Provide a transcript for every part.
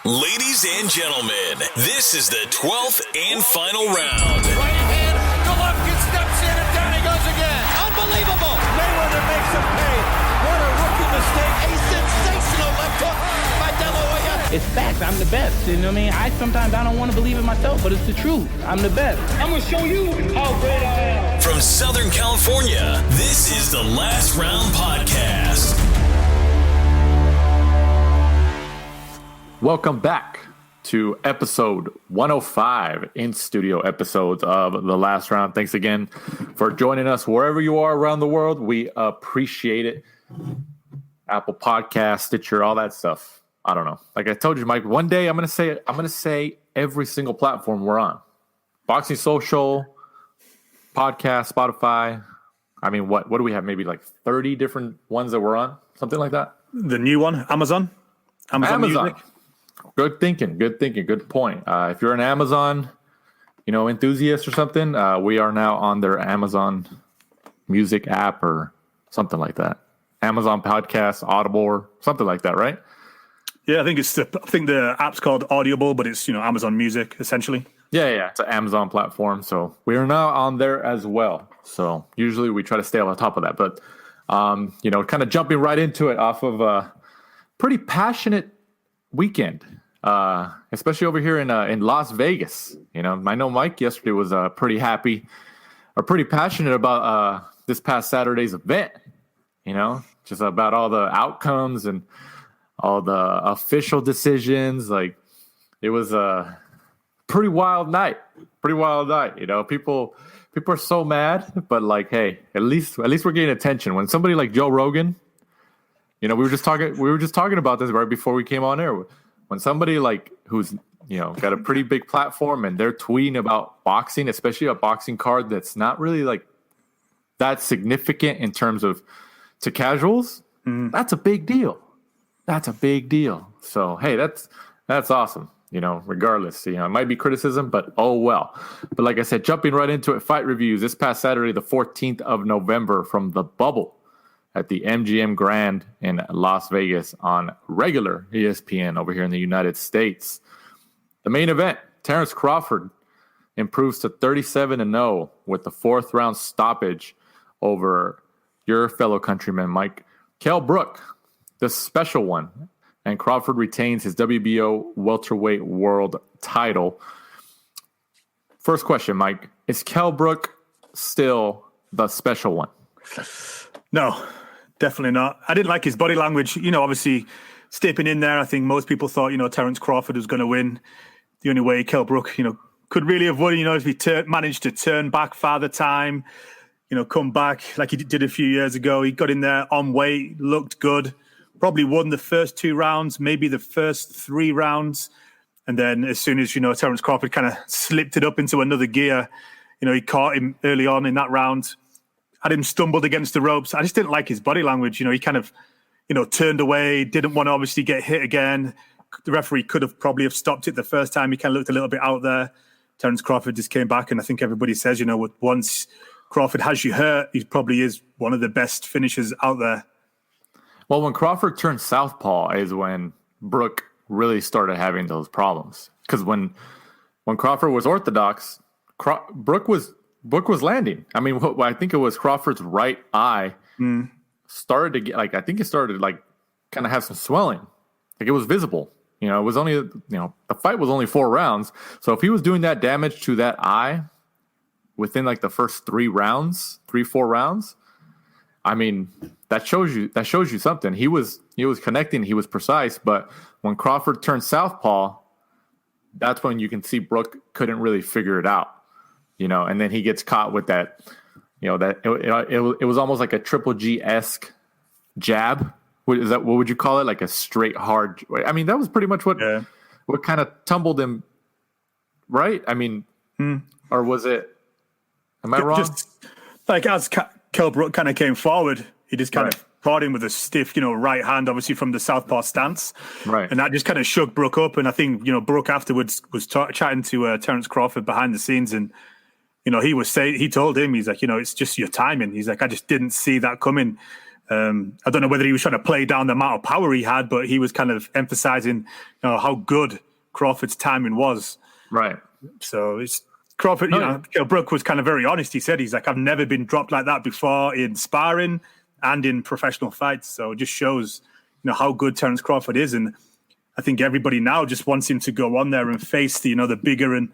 Ladies and gentlemen, this is the 12th and final round. Right hand, Golovkin steps in and down he goes again. Unbelievable. Mayweather makes him pay. What a rookie mistake. A sensational left hook by De La Hoya. It's facts. I'm the best. You know what I mean? Sometimes I don't want to believe it myself, but it's the truth. I'm the best. I'm going to show you how great I am. From Southern California, this is the Last Round Podcast. Welcome back to episode 105 in studio episodes of The Last Round. Thanks again for joining us wherever you are around the world. We appreciate it. Apple Podcast, Stitcher, all that stuff. I don't know. Like I told you, Mike, one day I'm going to say every single platform we're on. Boxing Social, podcast, Spotify. I mean, what do we have? Maybe like 30 different ones that we're on? Something like that? The new one, Amazon Music. Good thinking. Good point. If you're an Amazon, enthusiast or something, we are now on their Amazon Music app or something like that. Amazon Podcast, Audible, or something like that, right? Yeah, I think the app's called Audible, but it's Amazon Music essentially. Yeah, it's an Amazon platform, so we are now on there as well. So usually we try to stay on top of that, but kind of jumping right into it off of a pretty passionate weekend, especially over here in Las Vegas. I know Mike yesterday was pretty happy or pretty passionate about this past Saturday's event. Just about all the outcomes and all the official decisions. Like, it was a pretty wild night. People are so mad, but like, hey, at least we're getting attention. When somebody like Joe Rogan. We were just talking about this right before we came on air. When somebody like who's got a pretty big platform and they're tweeting about boxing, especially a boxing card that's not really like that significant in terms of to casuals, that's a big deal. So hey, that's awesome. Regardless, it might be criticism, but oh well. But like I said, jumping right into it, fight reviews this past Saturday, the 14th of November from the Bubble at the MGM Grand in Las Vegas on regular ESPN over here in the United States. The main event, Terence Crawford improves to 37-0 with the fourth round stoppage over your fellow countryman, Mike. Kell Brook, the special one, and Crawford retains his WBO welterweight world title. First question, Mike, is Kell Brook still the special one? No. Definitely not. I didn't like his body language. Obviously stepping in there, I think most people thought, Terence Crawford was going to win. The only way Kell Brook, could really have won, if he managed to turn back Father Time, come back like he did a few years ago. He got in there on weight, looked good, probably won the first two rounds, maybe the first three rounds. And then as soon as, Terence Crawford kind of slipped it up into another gear, he caught him early on in that round. Had him stumbled against the ropes. I just didn't like his body language. He kind of, turned away, didn't want to obviously get hit again. The referee could have probably have stopped it the first time. He kind of looked a little bit out there. Terence Crawford just came back, and I think everybody says, once Crawford has you hurt, he probably is one of the best finishers out there. Well, when Crawford turned southpaw is when Brook really started having those problems. Because when Crawford was orthodox, Brook was landing. I mean, I think it was Crawford's right eye started to get I think it started kind of have some swelling. Like, it was visible. It was only, the fight was only 4 rounds. So if he was doing that damage to that eye within the first 4 rounds, I mean, that shows you something. He was connecting, he was precise, but when Crawford turned southpaw, that's when you can see Brook couldn't really figure it out. And then he gets caught with that, it was almost like a Triple G-esque jab. What would you call it? Like a straight, hard. I mean, that was pretty much what kind of tumbled him, right? I mean, or was it? Am I wrong? Just like as Kell Brook kind of came forward, he just kind of caught him with a stiff, right hand, obviously from the southpaw stance, right? And that just kind of shook Brook up. And I think Brook afterwards was chatting to Terence Crawford behind the scenes, and he told him, he's like, it's just your timing. He's like, I just didn't see that coming. I don't know whether he was trying to play down the amount of power he had, but he was kind of emphasizing how good Crawford's timing was. Right. So it's Crawford, Kell Brook was kind of very honest. He said, he's like, I've never been dropped like that before in sparring and in professional fights. So it just shows, how good Terence Crawford is. And I think everybody now just wants him to go on there and face the bigger and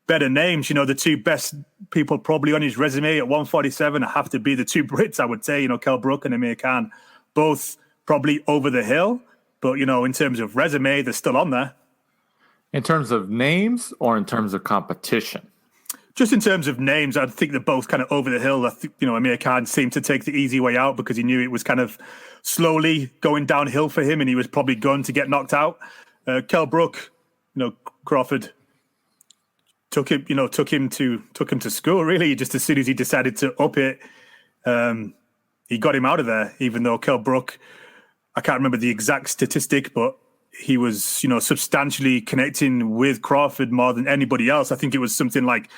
better names. The two best people probably on his resume at 147 have to be the two Brits, I would say, Kell Brook and Amir Khan, both probably over the hill. But, in terms of resume, they're still on there. In terms of names or in terms of competition? Just in terms of names, I think they're both kind of over the hill. I think, Amir Khan seemed to take the easy way out because he knew it was kind of slowly going downhill for him and he was probably going to get knocked out. Kell Brook, Crawford took him to school, really. Just as soon as he decided to up it, he got him out of there, even though Kell Brook, I can't remember the exact statistic, but he was, substantially connecting with Crawford more than anybody else. I think it was something like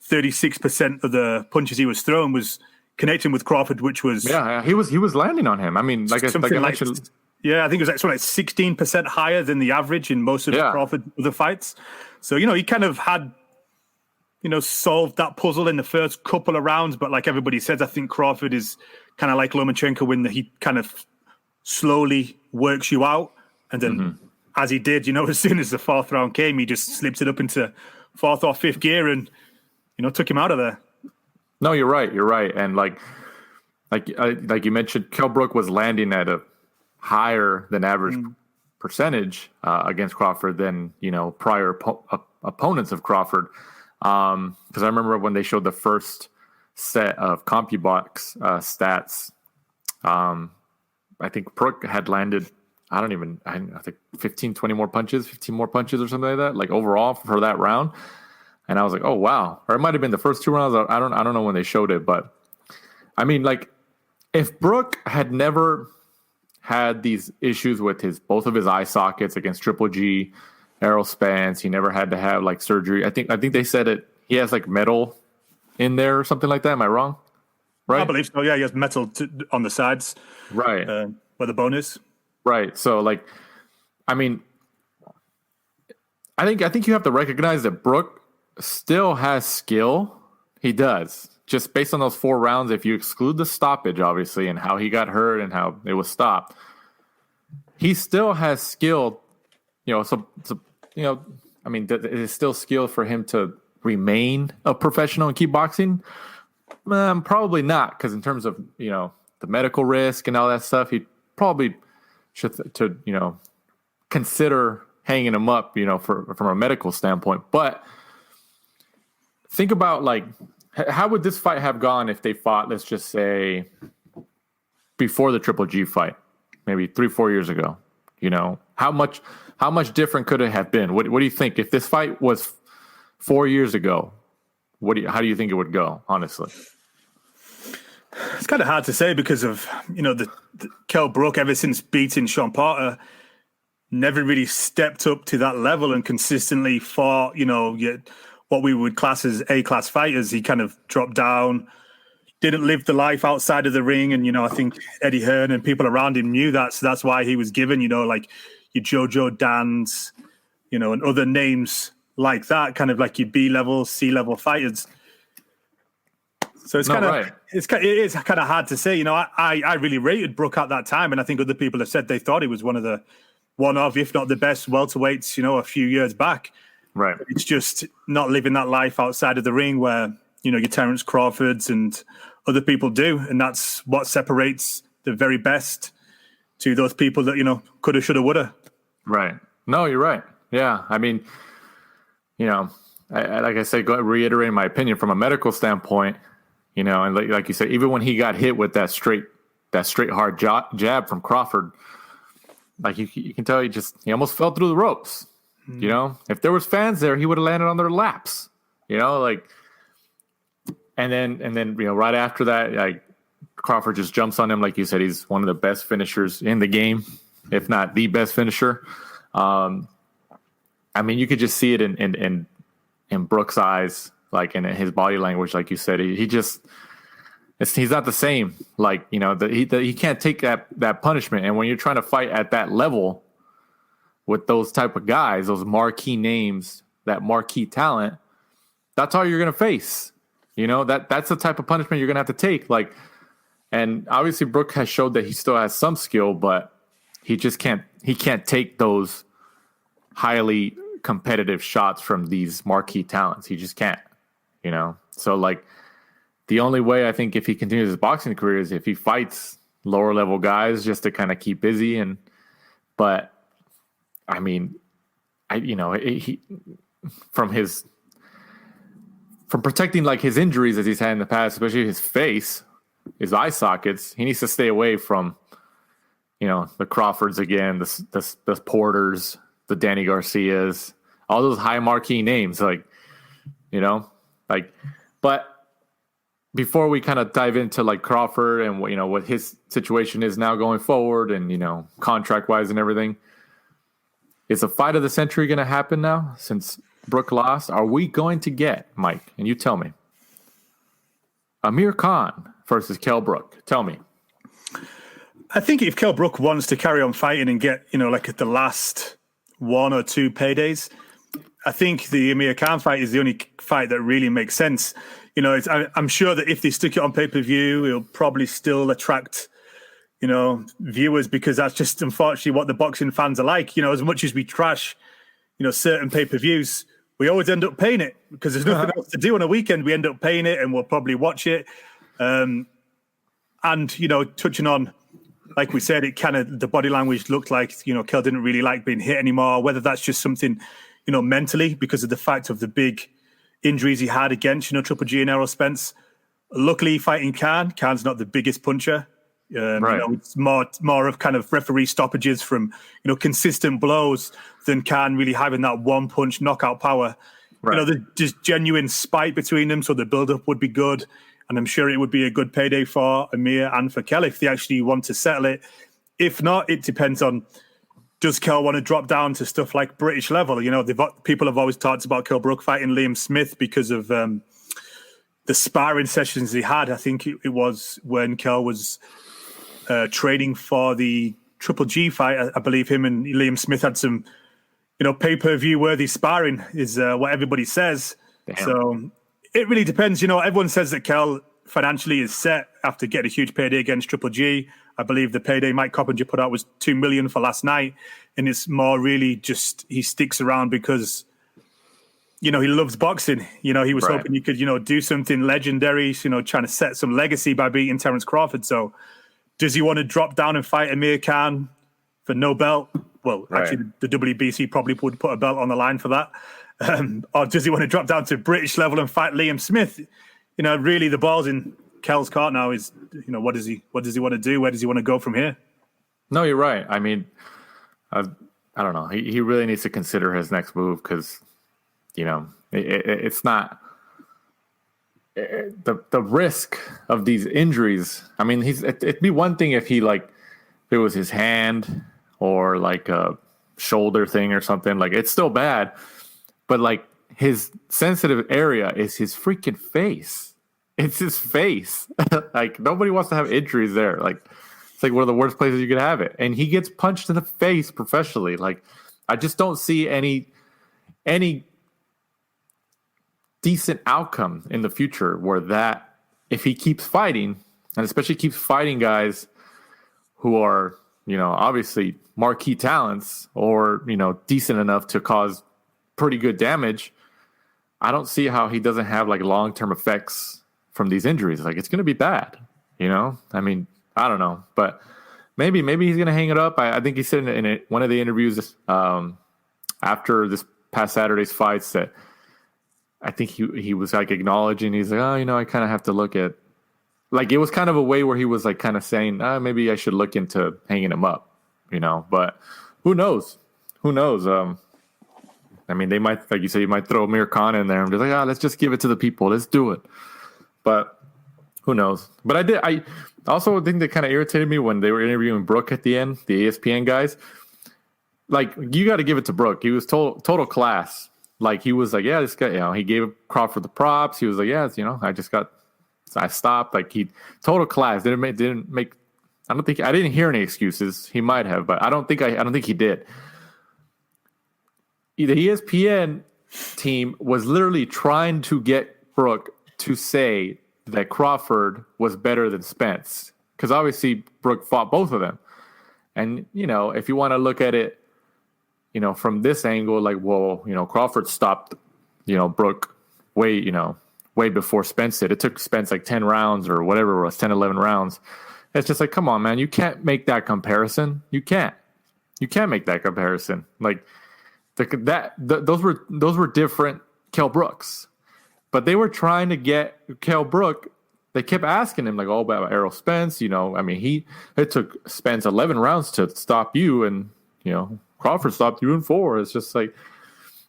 36% of the punches he was throwing was connecting with Crawford, which was... Yeah, he was landing on him. I mean, I mentioned... Yeah, I think it was like 16% higher than the average in most of Crawford other fights. So, he kind of had... solved that puzzle in the first couple of rounds. But like everybody says, I think Crawford is kind of like Lomachenko when he kind of slowly works you out. And then as he did, as soon as the fourth round came, he just slipped it up into fourth or fifth gear and, took him out of there. No, you're right. You're right. And like you mentioned, Kell Brook was landing at a higher than average percentage against Crawford than, prior opponents of Crawford. Because I remember when they showed the first set of CompuBox stats, I think Brook had landed, I think 15 more punches or something like that, like overall for that round. And I was like, oh, wow. Or it might have been the first two rounds. I don't know when they showed it. But, I mean, like, if Brook had never had these issues with both of his eye sockets against Triple G, Errol Spence, he never had to have like surgery. I think they said it. He has like metal in there or something like that. Am I wrong? Right. I believe so. Yeah, he has metal on the sides. Right. Where the bone is. Right. So like, I mean, I think you have to recognize that Brook still has skill. He does. Just based on those 4 rounds, if you exclude the stoppage, obviously, and how he got hurt and how it was stopped, he still has skill. I mean, it is still skill for him to remain a professional and keep boxing. Probably not, because in terms of the medical risk and all that stuff, he probably should consider hanging him up, from a medical standpoint. But think about like, how would this fight have gone if they fought, let's just say, before the Triple G fight, maybe 3-4 years ago? How much different could it have been? What do you think if this fight was 4 years ago? How do you think it would go? Honestly, it's kind of hard to say because of the Kell Brook, ever since beating Sean Porter, never really stepped up to that level and consistently fought. What we would class as A-class fighters. He kind of dropped down, didn't live the life outside of the ring. And, I think Eddie Hearn and people around him knew that. So that's why he was given, like your Jojo Dans, and other names like that, kind of like your B-level, C-level fighters. So it's it is kind of hard to say. I really rated Brook at that time. And I think other people have said they thought he was one of, if not the best welterweights, a few years back. Right. It's just not living that life outside of the ring where, your Terence Crawfords and other people do. And that's what separates the very best to those people that, coulda, shoulda, woulda. Right. No, you're right. Yeah. I mean, like I said, reiterating my opinion from a medical standpoint, and like you said, even when he got hit with that straight hard jab from Crawford, like you can tell he almost fell through the ropes. If there was fans there, he would have landed on their laps. And then right after that, like Crawford just jumps on him, like you said, he's one of the best finishers in the game, if not the best finisher. I mean, you could just see it in Brook's eyes, like in his body language, like you said, he just he's not the same. Like, he can't take that punishment. And when you're trying to fight at that level with those type of guys, those marquee names, that marquee talent, that's all you're going to face. That's the type of punishment you're going to have to take. Like, and obviously Brook has showed that he still has some skill, but he just can't take those highly competitive shots from these marquee talents. He just can't, So like the only way I think if he continues his boxing career is if he fights lower level guys just to kind of keep busy. But I mean, he from protecting like his injuries that he's had in the past, especially his face, his eye sockets, he needs to stay away from, the Crawfords again, the Porters, the Danny Garcias, all those high marquee names, but before we kind of dive into like Crawford and what his situation is now going forward and, contract wise and everything, is a fight of the century going to happen now since Brook lost? Are we going to get, Mike, and you tell me, Amir Khan versus Kell Brook? Tell me. I think if Kell Brook wants to carry on fighting and get, like at the last 1 or 2 paydays, I think the Amir Khan fight is the only fight that really makes sense. I'm sure that if they stick it on pay-per-view, it'll probably still attract, viewers, because that's just unfortunately what the boxing fans are like. As much as we trash, certain pay-per-views, we always end up paying it because there's nothing else to do on a weekend. We end up paying it and we'll probably watch it. And, touching on, like we said, it kind of, the body language looked like, Kell didn't really like being hit anymore, whether that's just something, mentally because of the fact of the big injuries he had against, Triple G and Errol Spence. Luckily, fighting Khan's not the biggest puncher. Right. It's more of kind of referee stoppages from, consistent blows than Khan really having that one punch knockout power. Right. There's just genuine spite between them. So the build-up would be good. And I'm sure it would be a good payday for Amir and for Kell if they actually want to settle it. If not, it depends on, does Kell want to drop down to stuff like British level? People have always talked about Kell Brook fighting Liam Smith because of the sparring sessions they had. I think it was when Kell was training for the Triple G fight. I believe him and Liam Smith had some, pay-per-view worthy sparring is what everybody says. Damn. So it really depends. Everyone says that Kell financially is set after getting a huge payday against Triple G. I believe the payday Mike Coppinger put out was $2 million for last night. And it's more really just he sticks around because, he loves boxing. He was hoping he could, do something legendary, trying to set some legacy by beating Terence Crawford. So does he want to drop down and fight Amir Khan for no belt? Well, actually, the WBC probably would put a belt on the line for that. Or does he want to drop down to British level and fight Liam Smith? Really the ball's in Kell's court now is, what does he want to do? Where does he want to go from here? No, you're right. I mean, I don't know. He really needs to consider his next move because, it's not the risk of these injuries. I mean, it'd be one thing if if it was his hand or like a shoulder thing or something. Like it's still bad, but like his sensitive area is his freaking face. It's his face. Like nobody wants to have injuries there. Like it's like one of the worst places you could have it. And he gets punched in the face professionally. Like I just don't see any decent outcome in the future where that, if he keeps fighting, and especially keeps fighting guys who are, obviously marquee talents or, decent enough to cause pretty good damage, I don't see how he doesn't have like long-term effects from these injuries. Like it's going to be bad, I mean, I don't know, but maybe he's going to hang it up. I think he said in one of the interviews after this past Saturday's fights that I think he was like acknowledging, he's like, oh, I kind of have to look at, like, it was kind of a way where he was like kind of saying, maybe I should look into hanging him up, but who knows? I mean, they might, like you said, you might throw Amir Khan in there and be like, let's just give it to the people. Let's do it. But who knows? But I also think that kind of irritated me when they were interviewing Brook at the end, the ESPN guys. Like, you got to give it to Brook. He was total class. Like, he was like, yeah, this guy, he gave Crawford the props. He was like, yeah, I just got I stopped. Like he total class didn't make. I didn't hear any excuses. He might have, but I don't think he did. The ESPN team was literally trying to get Brook to say that Crawford was better than Spence, because obviously Brook fought both of them. And, if you want to look at it, from this angle, like, well, Crawford stopped, Brook way before Spence did. It took Spence like 10 rounds or whatever it was, 10, 11 rounds. It's just like, come on, man, you can't make that comparison. You can't make that comparison. Like those were different Kell Brooks, but they were trying to get Kell Brook. They kept asking him, like, oh, about Errol Spence, it took Spence 11 rounds to stop you, and, Crawford stopped you in 4. It's just like,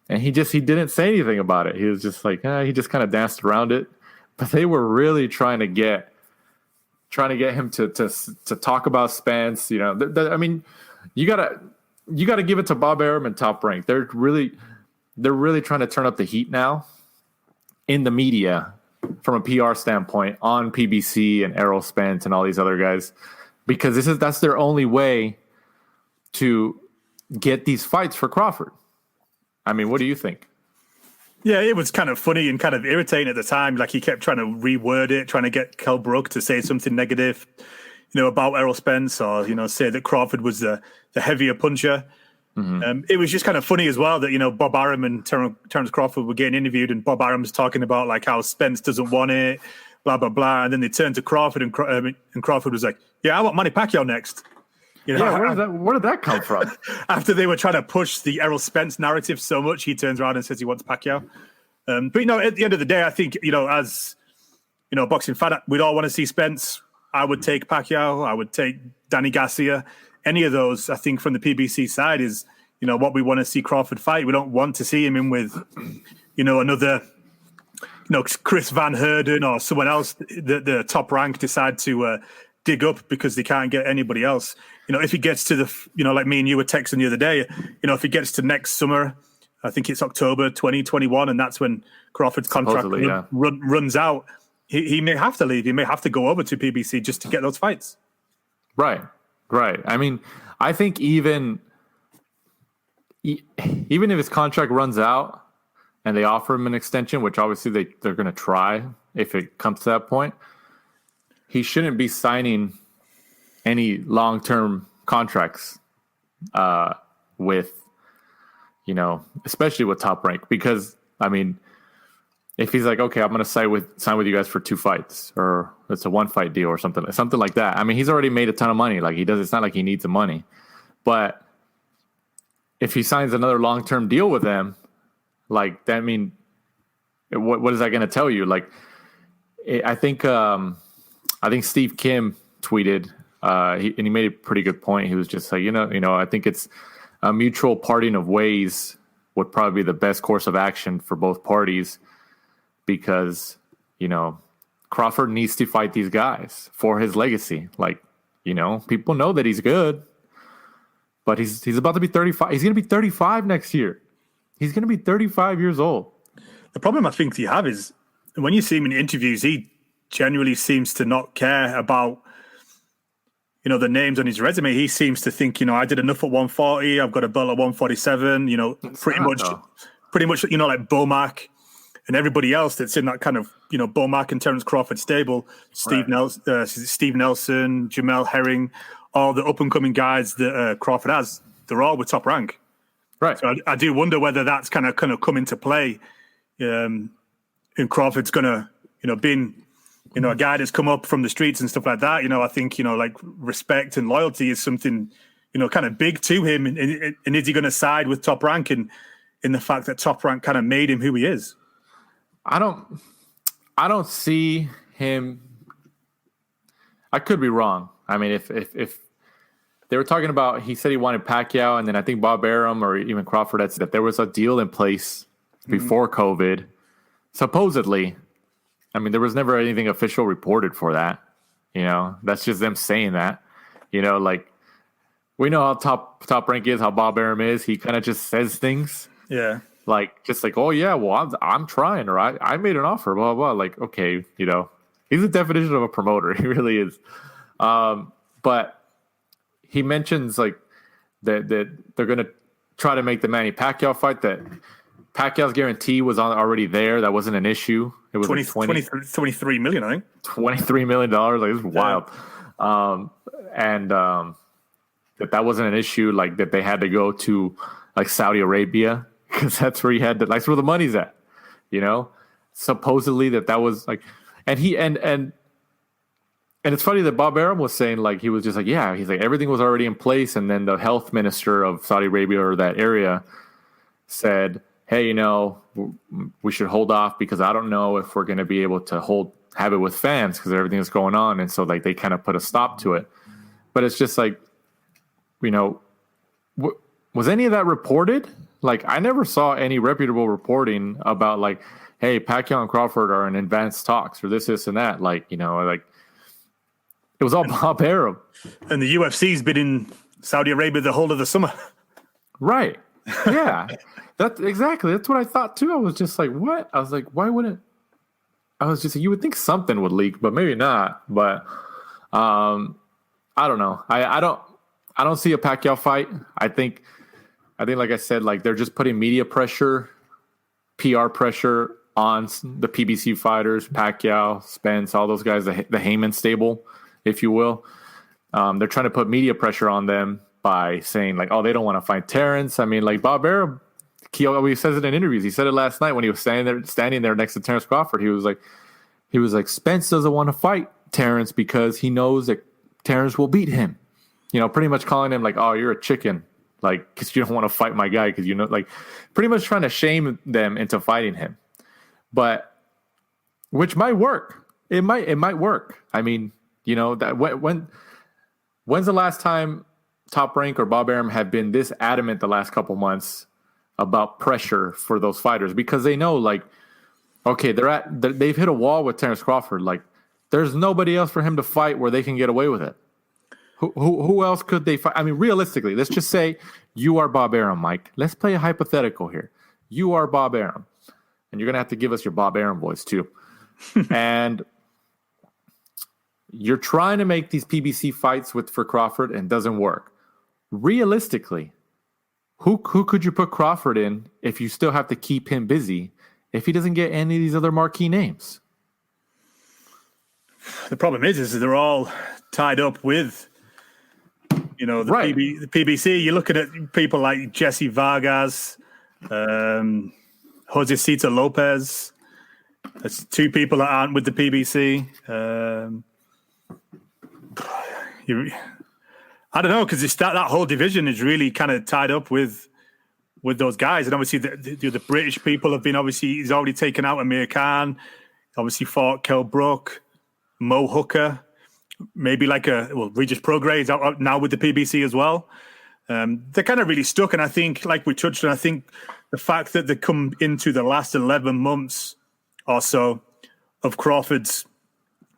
and he didn't say anything about it. He was just like, he just kind of danced around it. But they were really trying to get him to talk about Spence. You gotta give it to Bob Arum and Top Rank. They're really trying to turn up the heat now in the media, from a PR standpoint, on PBC and Errol Spence and all these other guys, because that's their only way to get these fights for Crawford. I mean, what do you think? Yeah, it was kind of funny and kind of irritating at the time. Like, he kept trying to reword it, trying to get Kell Brook to say something negative, about Errol Spence, or, say that Crawford was the heavier puncher. Mm-hmm. It was just kind of funny as well that, Bob Arum and Terence Crawford were getting interviewed, and Bob Arum's talking about like how Spence doesn't want it, blah, blah, blah. And then they turned to Crawford, and Crawford was like, yeah, I want Manny Pacquiao next. Where did that come from? After they were trying to push the Errol Spence narrative so much, he turns around and says he wants Pacquiao. But, at the end of the day, I think, as, a boxing fan, we'd all want to see Spence. I would take Pacquiao. I would take Danny Garcia. Any of those, I think, from the PBC side is, what we want to see Crawford fight. We don't want to see him in with, another, Chris Van Herden or someone else that the Top Rank decide to dig up because they can't get anybody else. If he gets to the, like me and you were texting the other day, if he gets to next summer, I think it's October 2021, and that's when Crawford's contract runs out. He may have to leave. He may have to go over to PBC just to get those fights. Right. I mean, I think even if his contract runs out and they offer him an extension, which obviously they're going to try if it comes to that point, he shouldn't be signing any long-term contracts with, especially with Top Rank, because, I mean, if he's like, okay, I'm going to sign with you guys for 2 fights, or it's a 1-fight deal or something like that. I mean, he's already made a ton of money. Like, it's not like he needs the money. But if he signs another long-term deal with them, like, that, I mean, what is that going to tell you? Like, I think Steve Kim tweeted, and he made a pretty good point. He was just like, I think it's a mutual parting of ways would probably be the best course of action for both parties, because, Crawford needs to fight these guys for his legacy. Like, people know that he's good, but he's about to be 35. He's going to be 35 next year. He's going to be 35 years old. The problem I think you have is when you see him in interviews, he genuinely seems to not care about, the names on his resume. He seems to think, I did enough at 140. I've got a belt at 147, pretty much, like Bomac and everybody else that's in that kind of, Bomac and Terence Crawford stable, Steve Nelson, Jamel Herring, all the up-and-coming guys that Crawford has, they're all with Top Rank. Right. So I do wonder whether that's kind of come into play. And Crawford's going to, being, a guy that's come up from the streets and stuff like that, I think, like respect and loyalty is something, kind of big to him. And is he going to side with Top Rank in the fact that Top Rank kind of made him who he is? I don't see him. I could be wrong. I mean, if they were talking about, he said he wanted Pacquiao, and then I think Bob Arum or even Crawford had said that there was a deal in place before COVID, supposedly. I mean, there was never anything official reported for that. That's just them saying that. Like, we know how top rank is, how Bob Arum is. He kind of just says things. Yeah. Like, just like, oh yeah, well, I'm trying, or I made an offer, blah, blah, blah. Like, okay, He's the definition of a promoter. He really is. But he mentions like that they're going to try to make the Manny Pacquiao fight. That Pacquiao's guarantee was already there. That wasn't an issue. It was 23 million, I think. $23 million. Like, it's wild. That wasn't an issue. Like that they had to go to like Saudi Arabia because that's where that's where the money's at. You know, supposedly that was like, and it's funny that Bob Arum was saying like he was just like, yeah, he's like everything was already in place, and then the health minister of Saudi Arabia or that area said, hey, you know, we should hold off because I don't know if we're going to be able to have it with fans because everything is going on, and so like they kind of put a stop to it. But it's just like, you know, was any of that reported? Like I never saw any reputable reporting about like, hey, Pacquiao and Crawford are in advanced talks or this and that. Like, you know, like. It was all Bob Arum. And the UFC's been in Saudi Arabia the whole of the summer. Right. Yeah. That's what I thought too. I was just like, what? I was like, why wouldn't I was just you would think something would leak, but maybe not. But I don't know. I don't see a Pacquiao fight. I think like I said, like they're just putting media pressure, PR pressure on the PBC fighters, Pacquiao, Spence, all those guys, the Heyman stable, if you will. They're trying to put media pressure on them by saying like, oh, they don't want to fight Terence. I mean, like Bob Arum, he says it in interviews. He said it last night when he was standing there next to Terence Crawford. He was like, Spence doesn't want to fight Terence because he knows that Terence will beat him. You know, pretty much calling him like, oh, you're a chicken, like because you don't want to fight my guy because you know, like pretty much trying to shame them into fighting him. But which might work. It might work. I mean, you know, that when's the last time Top Rank or Bob Arum have been this adamant the last couple months about pressure for those fighters? Because they know, like, okay, they've hit a wall with Terence Crawford. Like, there's nobody else for him to fight where they can get away with it. Who else could they fight? I mean, realistically, let's just say you are Bob Arum, Mike. Let's play a hypothetical here. You are Bob Arum, and you're gonna have to give us your Bob Arum voice too. And you're trying to make these PBC fights for Crawford and it doesn't work. Realistically, who could you put Crawford in if you still have to keep him busy if he doesn't get any of these other marquee names? The problem is they're all tied up with, you know, the PBC. You're looking at people like Jesse Vargas, Jose Cita Lopez. That's two people that aren't with the PBC. I don't know, because that whole division is really kind of tied up with those guys, and obviously the British people have been he's already taken out Amir Khan, obviously fought Kell Brook, Mo Hooker, maybe Regis Prograis is out now with the PBC as well. They're kind of really stuck, and I think, like we touched on, I think the fact that they come into the last 11 months or so of Crawford's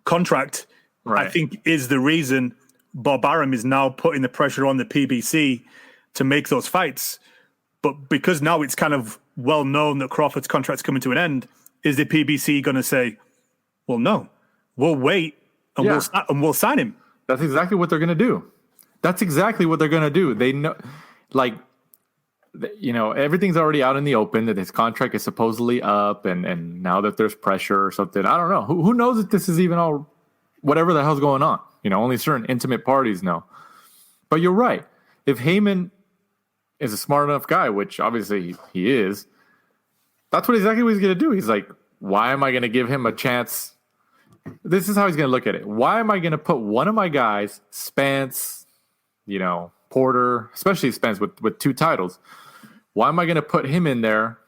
contract, right, I think is the reason Bob Arum is now putting the pressure on the PBC to make those fights. But because now it's kind of well known that Crawford's contract's coming to an end, is the PBC going to say, well, no, we'll wait and we'll sign him? That's exactly what they're going to do. They know, like, you know, everything's already out in the open that his contract is supposedly up, and now that there's pressure or something, I don't know. Who knows if this is even all whatever the hell's going on? You know, only certain intimate parties know. But you're right. If Heyman is a smart enough guy, which obviously he is, that's exactly what he's going to do. He's like, why am I going to give him a chance? This is how he's going to look at it. Why am I going to put one of my guys, Spence, you know, Porter, especially Spence with 2 titles, why am I going to put him in there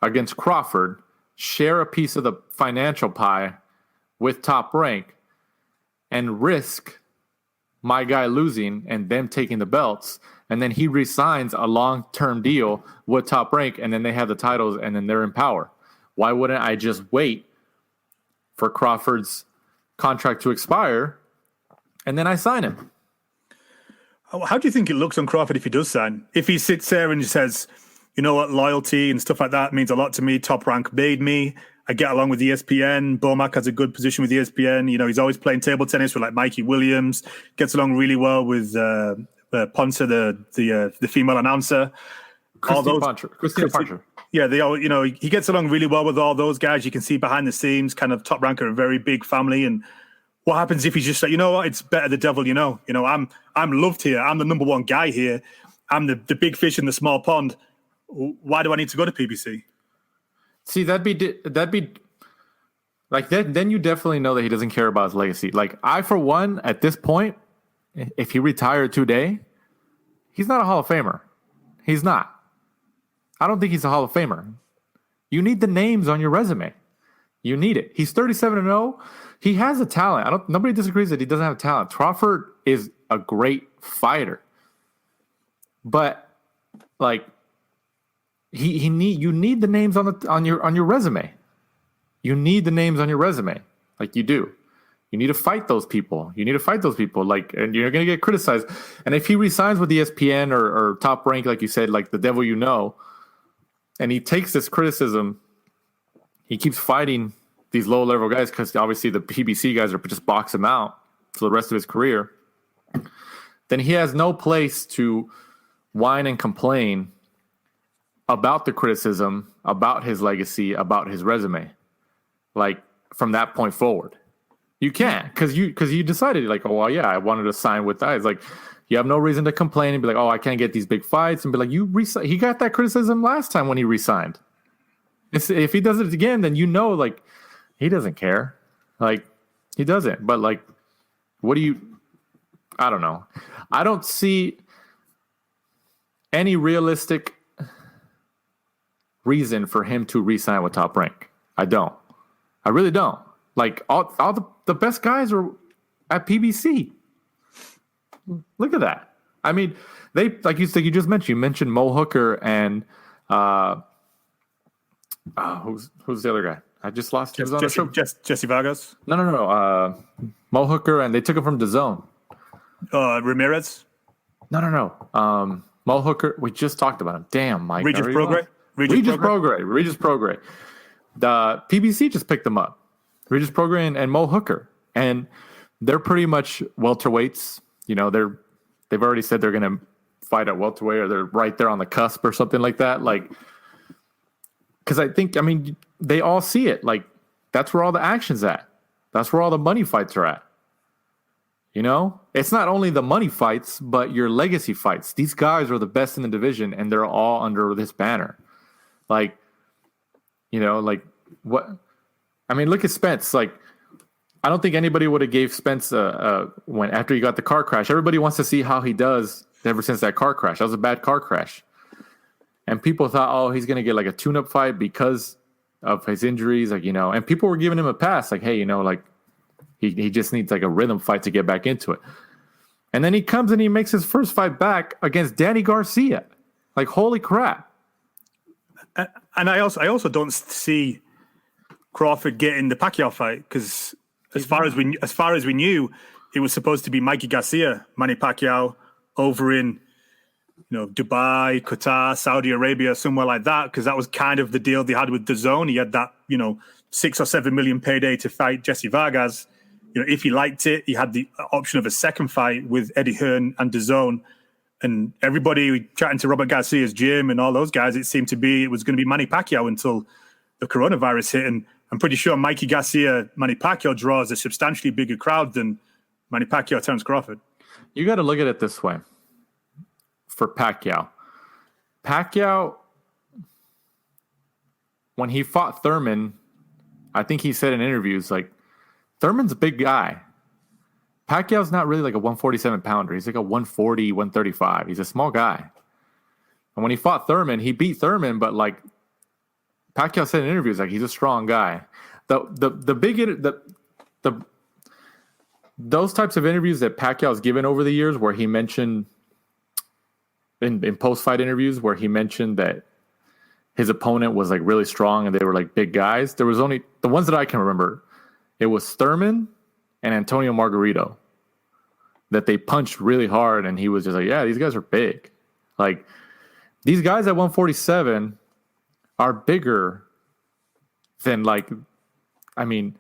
against Crawford, share a piece of the financial pie with Top Rank, and risk my guy losing and them taking the belts, and then he resigns a long-term deal with Top Rank, and then they have the titles, and then they're in power? Why wouldn't I just wait for Crawford's contract to expire, and then I sign him? How do you think it looks on Crawford if he does sign? If he sits there and says, you know what, loyalty and stuff like that means a lot to me. Top Rank made me. I get along with ESPN. Bomac has a good position with ESPN. You know, he's always playing table tennis with like Mikey Williams. Gets along really well with Ponce, the female announcer. Christine Puncher. Yeah, they all, you know, he gets along really well with all those guys. You can see behind the scenes, kind of Top Rank are a very big family. And what happens if he's just like, you know what, it's better the devil, you know. You know, I'm loved here. I'm the number one guy here. I'm the big fish in the small pond. Why do I need to go to PBC? See, that'd be like that. Then you definitely know that he doesn't care about his legacy. Like I, for one, at this point, if he retired today, he's not a Hall of Famer. He's not. I don't think he's a Hall of Famer. You need the names on your resume. You need it. He's 37-0. He has a talent. Nobody disagrees that he doesn't have talent. Crawford is a great fighter, but like you need the names on your resume. You need the names on your resume, like you do. You need to fight those people. Like, and you're going to get criticized. And if he resigns with ESPN or Top Rank, like you said, like the devil you know, and he takes this criticism, he keeps fighting these low-level guys because obviously the PBC guys are just box him out for the rest of his career, then he has no place to whine and complain about the criticism, about his legacy, about his resume. Like, from that point forward. You can't, because you decided, like, oh, well, yeah, I wanted to sign with that. It's like, you have no reason to complain and be like, oh, I can't get these big fights. And be like, he got that criticism last time when he re-signed. If he does it again, then you know, like, he doesn't care. Like, he doesn't. But, like, I don't know. I don't see any realistic reason for him to re-sign with Top Rank. I don't. I really don't. Like, all the best guys are at PBC. Look at that. I mean, they like you just mentioned. You mentioned Mo Hooker and who's the other guy? I just lost. Jesse Vargas. No. Mo Hooker, and they took him from DAZN. Ramirez. No. Mo Hooker. We just talked about him. Damn, Mike. Regis Prograis. The PBC just picked them up. Regis Prograis and Mo Hooker, and they're pretty much welterweights. You know, they've already said they're going to fight at welterweight, or they're right there on the cusp or something like that. Like, because I mean, they all see it. Like, that's where all the action's at. That's where all the money fights are at. You know, it's not only the money fights, but your legacy fights. These guys are the best in the division, and they're all under this banner. Like, you know, like what? I mean, look at Spence. Like, I don't think anybody would have gave Spence when after he got the car crash. Everybody wants to see how he does ever since that car crash. That was a bad car crash, and people thought, oh, he's gonna get like a tune-up fight because of his injuries, like, you know. And people were giving him a pass, like, hey, you know, like he just needs like a rhythm fight to get back into it. And then he comes and he makes his first fight back against Danny Garcia. Like, holy crap! And I also don't see Crawford getting the Pacquiao fight, because as far as we knew, it was supposed to be Mikey Garcia, Manny Pacquiao over in, you know, Dubai, Qatar, Saudi Arabia, somewhere like that, because that was kind of the deal they had with DAZN. He had that, you know, 6 or 7 million payday to fight Jesse Vargas. You know, if he liked it, he had the option of a second fight with Eddie Hearn and DAZN. And everybody chatting to Robert Garcia's gym and all those guys, it seemed to be it was going to be Manny Pacquiao until the coronavirus hit. And I'm pretty sure Mikey Garcia, Manny Pacquiao draws a substantially bigger crowd than Manny Pacquiao, Terence Crawford. You got to look at it this way. For Pacquiao, when he fought Thurman, I think he said in interviews, like, Thurman's a big guy. Pacquiao's not really like a 147 pounder. He's like a 140, 135. He's a small guy. And when he fought Thurman, he beat Thurman, but like Pacquiao said in interviews, like, he's a strong guy. Those types of interviews that Pacquiao's given over the years, where he mentioned in post-fight interviews, where he mentioned that his opponent was like really strong and they were like big guys. There was only the ones that I can remember. It was Thurman and Antonio Margarito that they punched really hard, and he was just like, yeah, these guys are big. Like, these guys at 147 are bigger than like, I mean,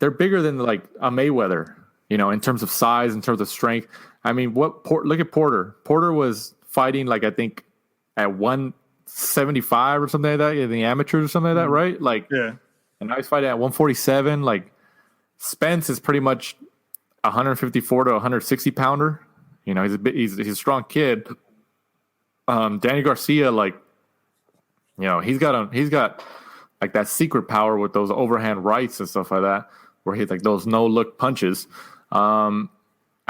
they're bigger than like a Mayweather, in terms of size, in terms of strength. I mean, look at Porter. Porter was fighting like, I think at 175 or something like that in the amateurs or something like that, right? Like, Yeah. And now he's fighting at 147. Like, Spence is pretty much 154 to 160 pounder. He's a strong kid. Danny Garcia, like, he's got like that secret power with those overhand rights and stuff like that, where he's like those no look punches. I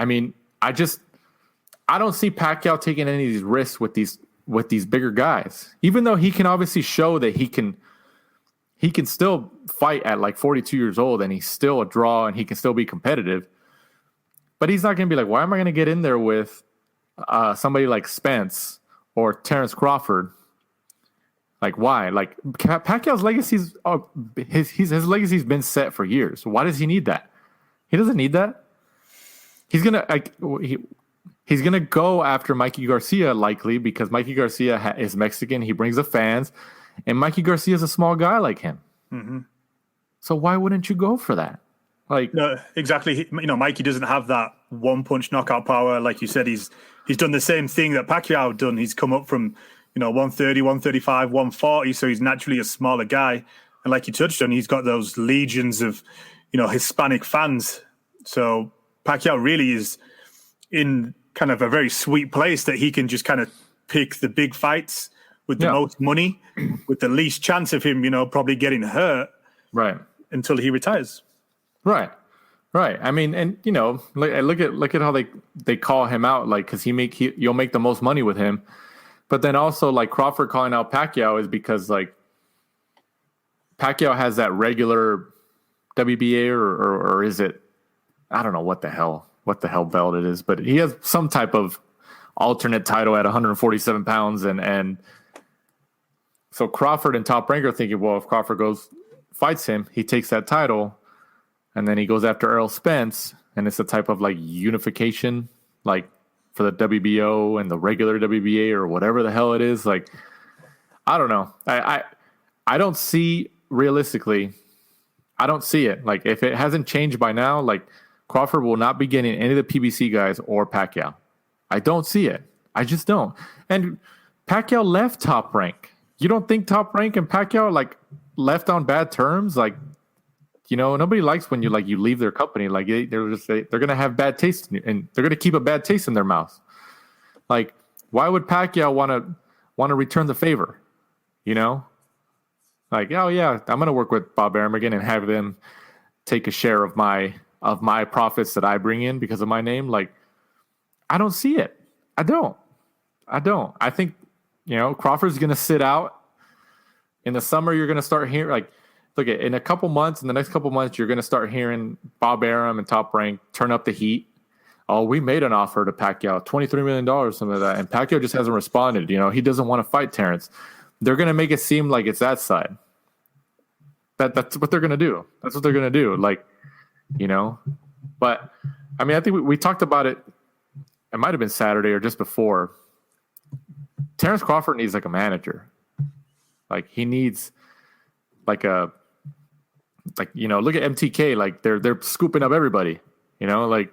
mean, I don't see Pacquiao taking any of these risks with these bigger guys, even though he can obviously show that he can still fight at like 42 years old and he's still a draw and he can still be competitive. But he's not going to be like, why am I going to get in there with somebody like Spence or Terence Crawford? Like, why? Like, Pacquiao's legacy's his legacy's been set for years. Why does he need that? He doesn't need that. He's gonna go after Mikey Garcia likely because Mikey Garcia is Mexican. He brings the fans, and Mikey Garcia is a small guy like him. Mm-hmm. So why wouldn't you go for that? Like, no, exactly. Mikey doesn't have that one punch knockout power. Like you said, he's done the same thing that Pacquiao done. He's come up from 130, 135, 140. So he's naturally a smaller guy. And like you touched on, he's got those legions of, Hispanic fans. So Pacquiao really is in kind of a very sweet place that he can just kind of pick the big fights with the most money, with the least chance of him, probably getting hurt. Right. Until he retires. Right. I mean, and look at how they call him out, like, because you'll make the most money with him. But then also, like, Crawford calling out Pacquiao is because, like, Pacquiao has that regular WBA or is it, I don't know what the hell belt it is, but he has some type of alternate title at 147 pounds. And so Crawford and Top Rank are thinking, well, if Crawford fights him, he takes that title, and then he goes after Errol Spence, and it's a type of, like, unification, like, for the WBO and the regular WBA or whatever the hell it is. Like, I don't know. I don't see, realistically, I don't see it. Like, if it hasn't changed by now, like, Crawford will not be getting any of the PBC guys or Pacquiao. I don't see it. I just don't. And Pacquiao left Top Rank. You don't think Top Rank and Pacquiao, like, left on bad terms? Like, nobody likes when you leave their company. Like, they're going to have bad taste and they're going to keep a bad taste in their mouth. Like, why would Pacquiao want to return the favor? Like, oh yeah, I'm going to work with Bob Arum again and have them take a share of my profits that I bring in because of my name. Like, I don't see it. I don't. I think, Crawford's going to sit out. In the summer, you're going to start hearing, like, look, in the next couple months, you're going to start hearing Bob Arum and Top Rank turn up the heat. Oh, we made an offer to Pacquiao, $23 million, something like that. And Pacquiao just hasn't responded. He doesn't want to fight Terence. They're going to make it seem like it's that side. That's what they're going to do. That's what they're going to do. Like, but I mean, I think we talked about it. It might've been Saturday or just before. Terence Crawford needs like a manager. Like, he needs look at MTK, like they're scooping up everybody, like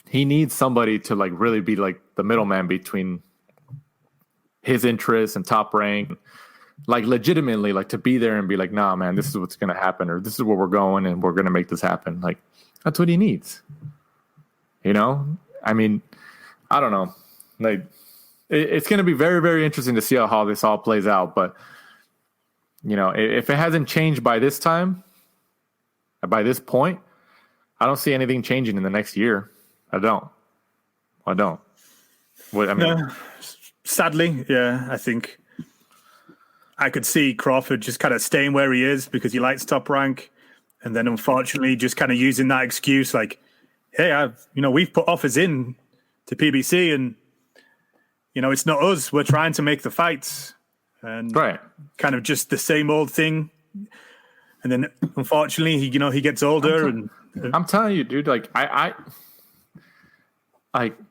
he needs somebody to like really be like the middleman between his interests and Top Rank, like legitimately, like to be there and be like, nah, man, this is what's going to happen, or this is where we're going and we're going to make this happen. Like, that's what he needs. I mean, I don't know. Like, it's going to be very, very interesting to see how this all plays out. But, if it hasn't changed by this time, by this point, I don't see anything changing in the next year. I don't. Sadly, yeah, I think I could see Crawford just kind of staying where he is because he likes Top Rank. And then unfortunately just kind of using that excuse like, hey, we've put offers in to PBC and, it's not us. We're trying to make the fights. And right. Kind of just the same old thing. And then unfortunately, he gets older. I'm telling you, dude, like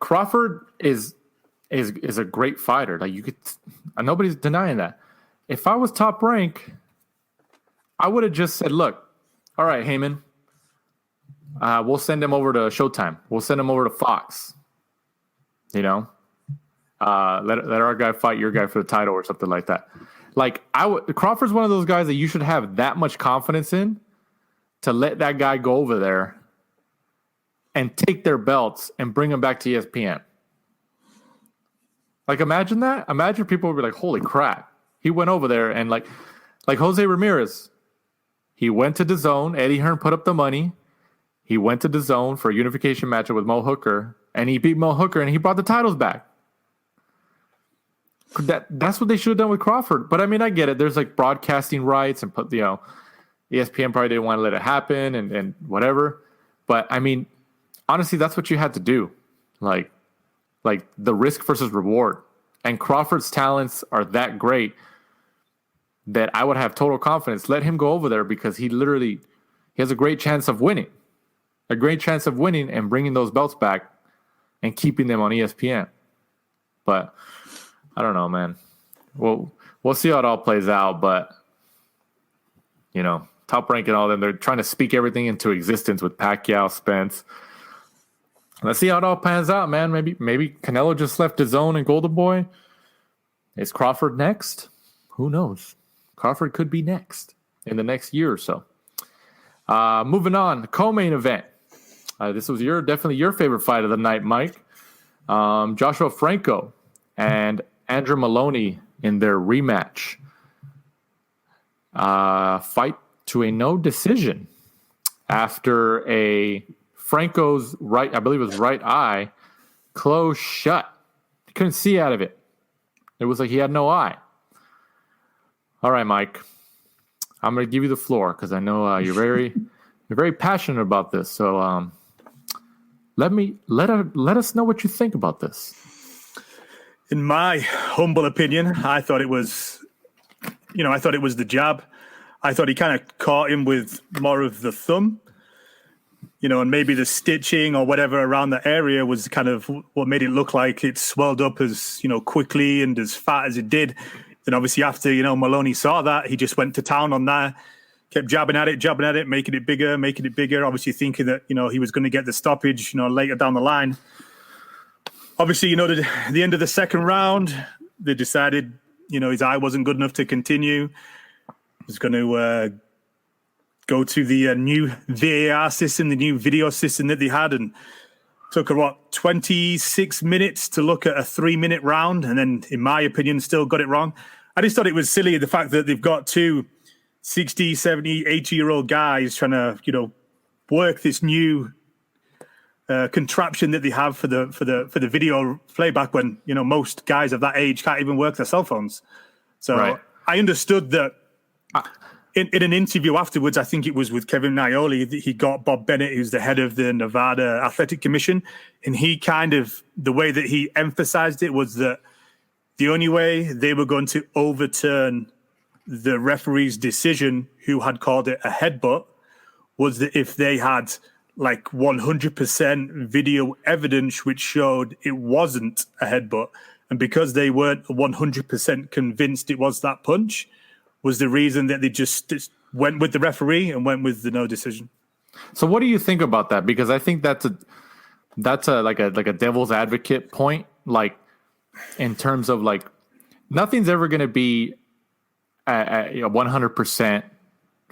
Crawford is a great fighter. Like, nobody's denying that. If I was Top Rank, I would have just said, look, all right, Heyman, we'll send him over to Showtime. We'll send him over to Fox. Let our guy fight your guy for the title or something like that. Like, Crawford's one of those guys that you should have that much confidence in to let that guy go over there and take their belts and bring them back to ESPN. Like, imagine that. Imagine people would be like, holy crap. He went over there and like Jose Ramirez, he went to DAZN. Eddie Hearn put up the money. He went to DAZN for a unification matchup with Mo Hooker, and he beat Mo Hooker, and he brought the titles back. That's what they should have done with Crawford. But I mean, I get it. There's like broadcasting rights, and ESPN probably didn't want to let it happen and whatever. But I mean, honestly, that's what you had to do. Like the risk versus reward. And Crawford's talents are that great that I would have total confidence. Let him go over there because he has a great chance of winning. A great chance of winning and bringing those belts back and keeping them on ESPN. But I don't know, man. We'll see how it all plays out. But, Top Rank and all them, they're trying to speak everything into existence with Pacquiao, Spence. Let's see how it all pans out, man. Maybe Canelo just left his own and Golden Boy. Is Crawford next? Who knows? Crawford could be next in the next year or so. Moving on, the co-main event. This was definitely your favorite fight of the night, Mike. Joshua Franco and Andrew Moloney in their rematch. Fight to a no decision after Franco's right eye closed shut. He couldn't see out of it. It was like he had no eye. All right, Mike. I'm going to give you the floor because I know you're very passionate about this. So let us know what you think about this. In my humble opinion, I thought it was the jab. I thought he kind of caught him with more of the thumb, and maybe the stitching or whatever around the area was kind of what made it look like it swelled up as, quickly and as fat as it did. Then obviously after, Moloney saw that, he just went to town on that, kept jabbing at it, making it bigger, obviously thinking that, he was going to get the stoppage, later down the line. Obviously, the end of the second round, they decided, his eye wasn't good enough to continue. He was going to go to the new VAR system, the new video system that they had, and took 26 minutes to look at a 3-minute round, and then, in my opinion, still got it wrong. I just thought it was silly, the fact that they've got two 60, 70, 80-year-old guys trying to, work this new contraption that they have for the video playback when, most guys of that age can't even work their cell phones. So right. I understood that. In an interview afterwards, I think it was with Kevin Naioli, he got Bob Bennett, who's the head of the Nevada Athletic Commission, and the way that he emphasized it was that the only way they were going to overturn the referee's decision, who had called it a headbutt, was that if they had 100% video evidence which showed it wasn't a headbutt, and because they weren't 100% convinced it was that punch, was the reason that they just went with the referee and went with the no decision. So what do you think about that? Because I think that's a devil's advocate point. Like, in terms of nothing's ever going to be 100%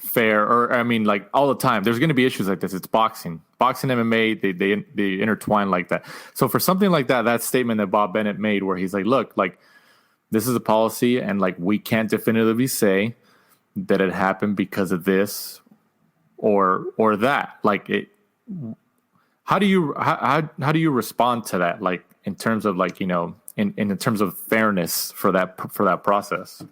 fair, or I mean, all the time. There's going to be issues like this. It's boxing, MMA. They intertwine like that. So for something like that statement that Bob Bennett made, where he's like, look, this is a policy, and we can't definitively say that it happened because of this or that. How do you respond to that? In terms of in terms of fairness for that process.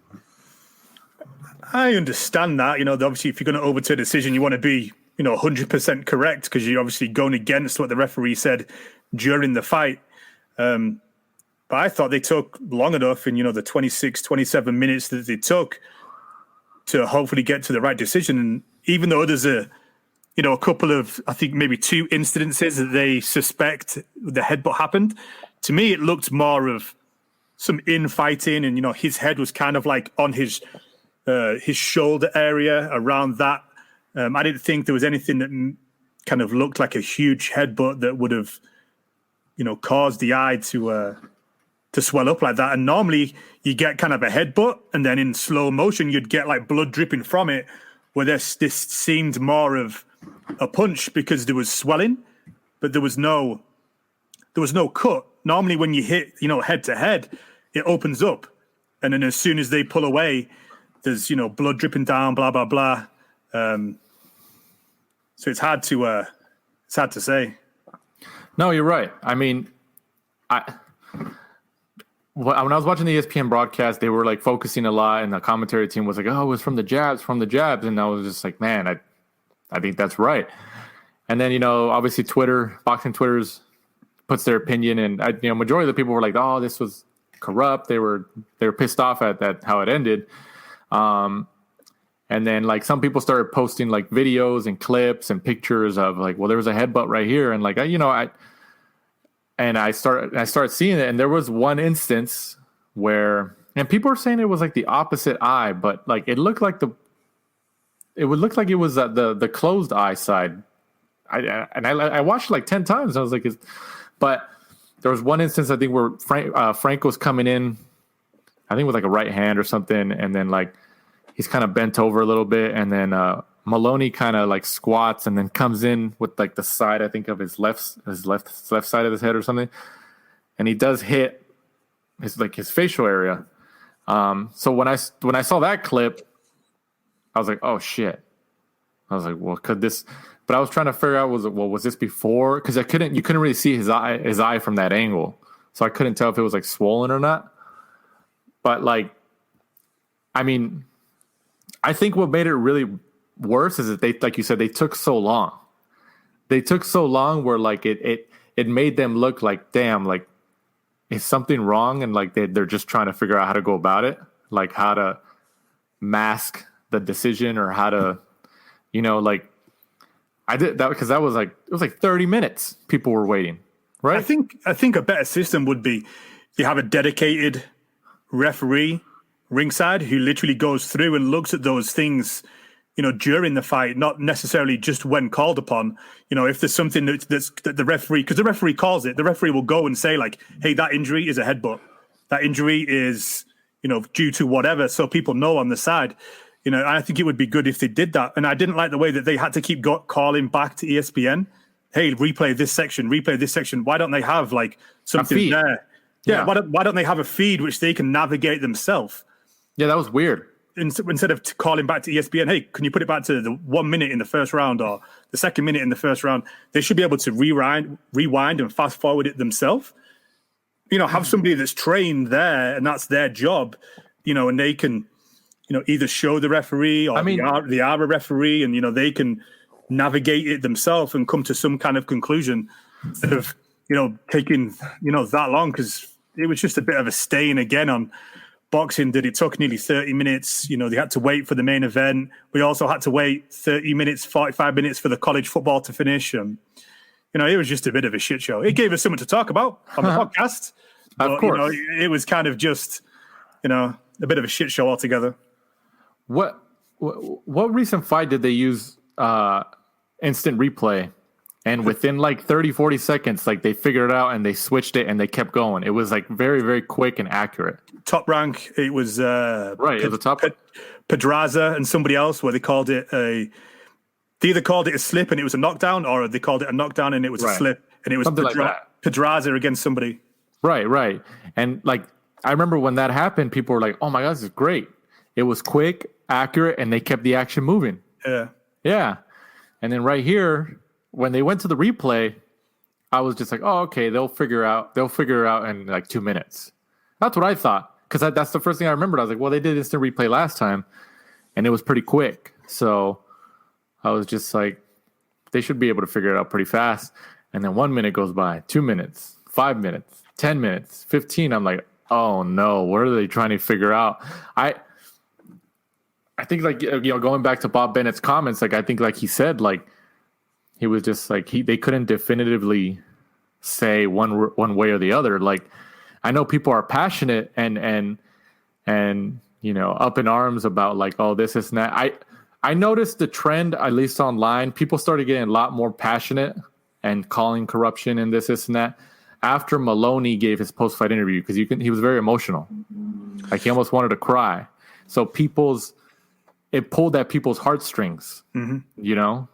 I understand that. Obviously, if you're going to overturn a decision, you want to be 100% correct because you're obviously going against what the referee said during the fight. But I thought they took long enough in, the 26, 27 minutes that they took to hopefully get to the right decision. And even though there's a couple of, I think maybe 2 incidences that they suspect the headbutt happened, to me, it looked more of some infighting and, his head was kind of on his his shoulder area, around that. I didn't think there was anything that kind of looked like a huge headbutt that would have, caused the eye to swell up like that. And normally you get kind of a headbutt, and then in slow motion you'd get like blood dripping from it. Where this seemed more of a punch because there was swelling, but there was no cut. Normally when you hit, head to head, it opens up, and then as soon as they pull away, there's blood dripping down, blah blah blah. So it's hard to say. No, you're right. I mean, when I was watching the ESPN broadcast, they were like focusing a lot, and the commentary team was like, "Oh, it was from the jabs," and I was just like, "Man, I think that's right." And then obviously boxing Twitter's puts their opinion, and majority of the people were like, "Oh, this was corrupt." They were pissed off at that how it ended. And then like some people started posting like videos and clips and pictures of like, well, there was a headbutt right here, and like I started seeing it, and there was one instance where, and people are saying it was like the opposite eye, but like it looked like it would look like it was the closed eye side. I watched it like 10 times. I was like, but there was one instance I think where Franco's coming in, I think with like a right hand or something, and then like he's kind of bent over a little bit, and then Moloney kind of like squats and then comes in with like the side, I think, of his left side of his head or something, and he does hit his facial area. So when I saw that clip, I was like, oh shit. I was like, well, could this? But I was trying to figure out was this before? Because you couldn't really see his eye from that angle, so I couldn't tell if it was like swollen or not. But like, I mean, I think what made it really worse is that they, like you said, they took so long. They took so long where like it made them look like, damn, like is something wrong, and like they're just trying to figure out how to go about it, like how to mask the decision or how to, like I did that because that was like it was like 30 minutes people were waiting, right? I think a better system would be you have a dedicated referee ringside who literally goes through and looks at those things, during the fight, not necessarily just when called upon. If there's something that the referee, because the referee calls it, the referee will go and say like, hey, that injury is a headbutt. That injury is, due to whatever. So people know on the side, I think it would be good if they did that. And I didn't like the way that they had to keep calling back to ESPN. Hey, replay this section. Why don't they have like something there? Yeah. Why don't they have a feed which they can navigate themselves? Yeah, that was weird. Instead of calling back to ESPN, hey, can you put it back to the 1 minute in the first round or the second minute in the first round? They should be able to rewind and fast forward it themselves. Have somebody that's trained there, and that's their job. And they can, either show the referee or the ARA referee, and they can navigate it themselves and come to some kind of conclusion instead of taking that long, because it was just a bit of a stain again on boxing that it took nearly 30 minutes. They had to wait for the main event. We also had to wait 30 minutes, 45 minutes for the college football to finish. It was just a bit of a shit show. It gave us something to talk about on the podcast. But, of course. It was kind of just, a bit of a shit show altogether. What recent fight did they use instant replay? And within like 30, 40 seconds, like they figured it out and they switched it and they kept going. It was like very, very quick and accurate. Top Rank, it was right. It was a top Pedraza and somebody else where they called it they either called it a slip and it was a knockdown, or they called it a knockdown and it was a slip, and it was something like that. Pedraza against somebody. Right. And like I remember when that happened, people were like, "Oh my God, this is great!" It was quick, accurate, and they kept the action moving. Yeah. And then right here, when they went to the replay, I was just like, oh, okay, they'll figure it out in like 2 minutes. That's what I thought, because that's the first thing I remembered. I was like, well, they did instant replay last time, and it was pretty quick. So I was just like, they should be able to figure it out pretty fast. And then 1 minute goes by, 2 minutes, 5 minutes, 10 minutes, 15. I'm like, oh no, what are they trying to figure out? I think like, going back to Bob Bennett's comments, like I think like he said, like, he was just like they couldn't definitively say one way or the other. Like I know people are passionate and up in arms about like, oh, this is not. I noticed the trend, at least online. People started getting a lot more passionate and calling corruption and this and that after Moloney gave his post-fight interview, because he was very emotional. Like, he almost wanted to cry. So it pulled at people's heartstrings,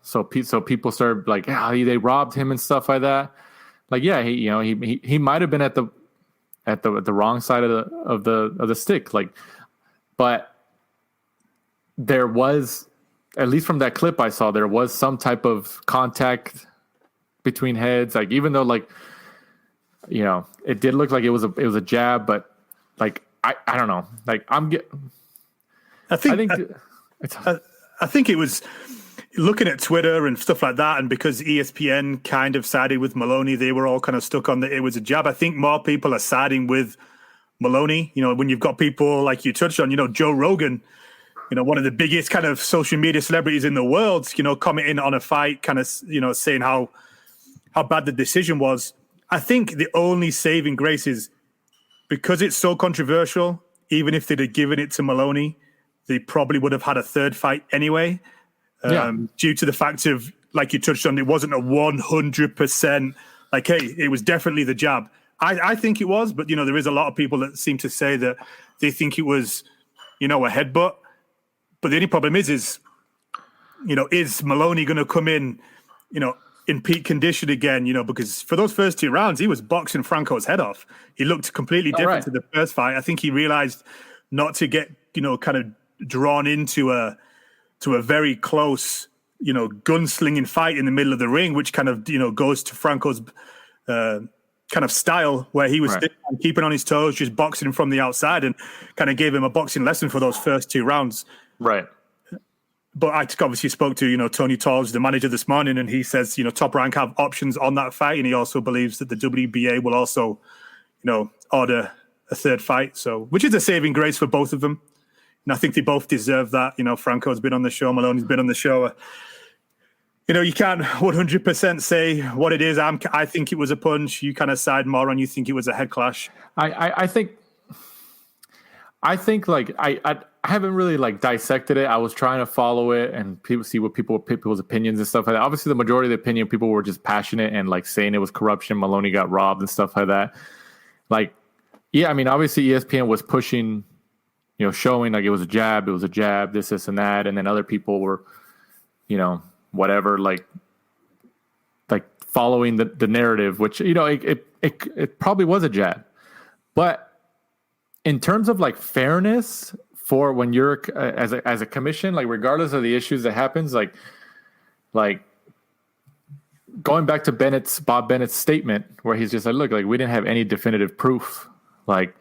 So people started like, yeah, they robbed him and stuff like that. Like, yeah, he might have been at the wrong side of the stick, like, but there was, at least from that clip I saw, there was some type of contact between heads. Like, even though, like, it did look like it was a jab, but like, I don't know. Like, I think it was looking at Twitter and stuff like that, and because ESPN kind of sided with Moloney, they were all kind of stuck on that it was a jab. I think more people are siding with Moloney. When you've got people like you touched on, Joe Rogan, one of the biggest kind of social media celebrities in the world, commenting on a fight, kind of, saying how bad the decision was. I think the only saving grace is because it's so controversial, even if they'd have given it to Moloney, they probably would have had a third fight anyway. Due to the fact of, like you touched on, it wasn't a 100% like, hey, it was definitely the jab. I think it was, but, there is a lot of people that seem to say that they think it was, a headbutt. But the only problem is Moloney going to come in peak condition again, because for those first 2 rounds, he was boxing Franco's head off. He looked completely different to the first fight. I think he realized not to get, kind of drawn into a very close, gunslinging fight in the middle of the ring, which kind of, goes to Franco's kind of style, where he was keeping on his toes, just boxing from the outside, and kind of gave him a boxing lesson for those first 2 rounds. Right. But I obviously spoke to, Tony Torres, the manager, this morning, and he says, Top Rank have options on that fight, and he also believes that the WBA will also, order a third fight. So, which is a saving grace for both of them. And I think they both deserve that. Franco's been on the show, Moloney's been on the show. You can't 100% say what it is. I think it was a punch. You kind of side more on, you think it was a head clash. I think like I haven't really like dissected it. I was trying to follow it and see what people's opinions and stuff like that. Obviously, the majority of the opinion people were just passionate and like saying it was corruption. Moloney got robbed and stuff like that. Like, yeah, I mean, obviously ESPN was pushing, showing like it was a jab, this and that, and then other people were, whatever, like following the narrative, which it probably was a jab, but in terms of like fairness for when you're as a commission, like regardless of the issues that happens, like going back to Bob Bennett's statement where he's just like, look, like we didn't have any definitive proof, like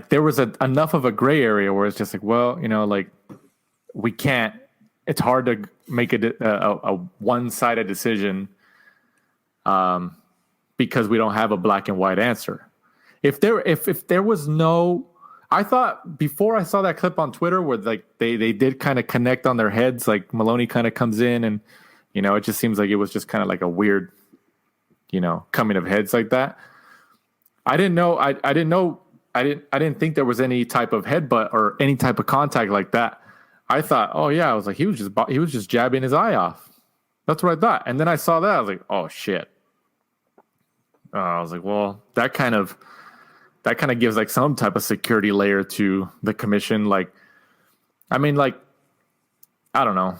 there was enough of a gray area where it's just like, well, like we can't. It's hard to make a one-sided decision because we don't have a black and white answer. If there was no, I thought before I saw that clip on Twitter where like they did kind of connect on their heads, like Moloney kind of comes in and it just seems like it was just kind of like a weird, coming of heads like that. I didn't think there was any type of headbutt or any type of contact like that. I thought, oh yeah, I was like, he was just jabbing his eye off. That's what I thought. And then I saw that, I was like, oh shit. I was like, well, that kind of gives like some type of security layer to the commission. Like, I mean, like, I don't know.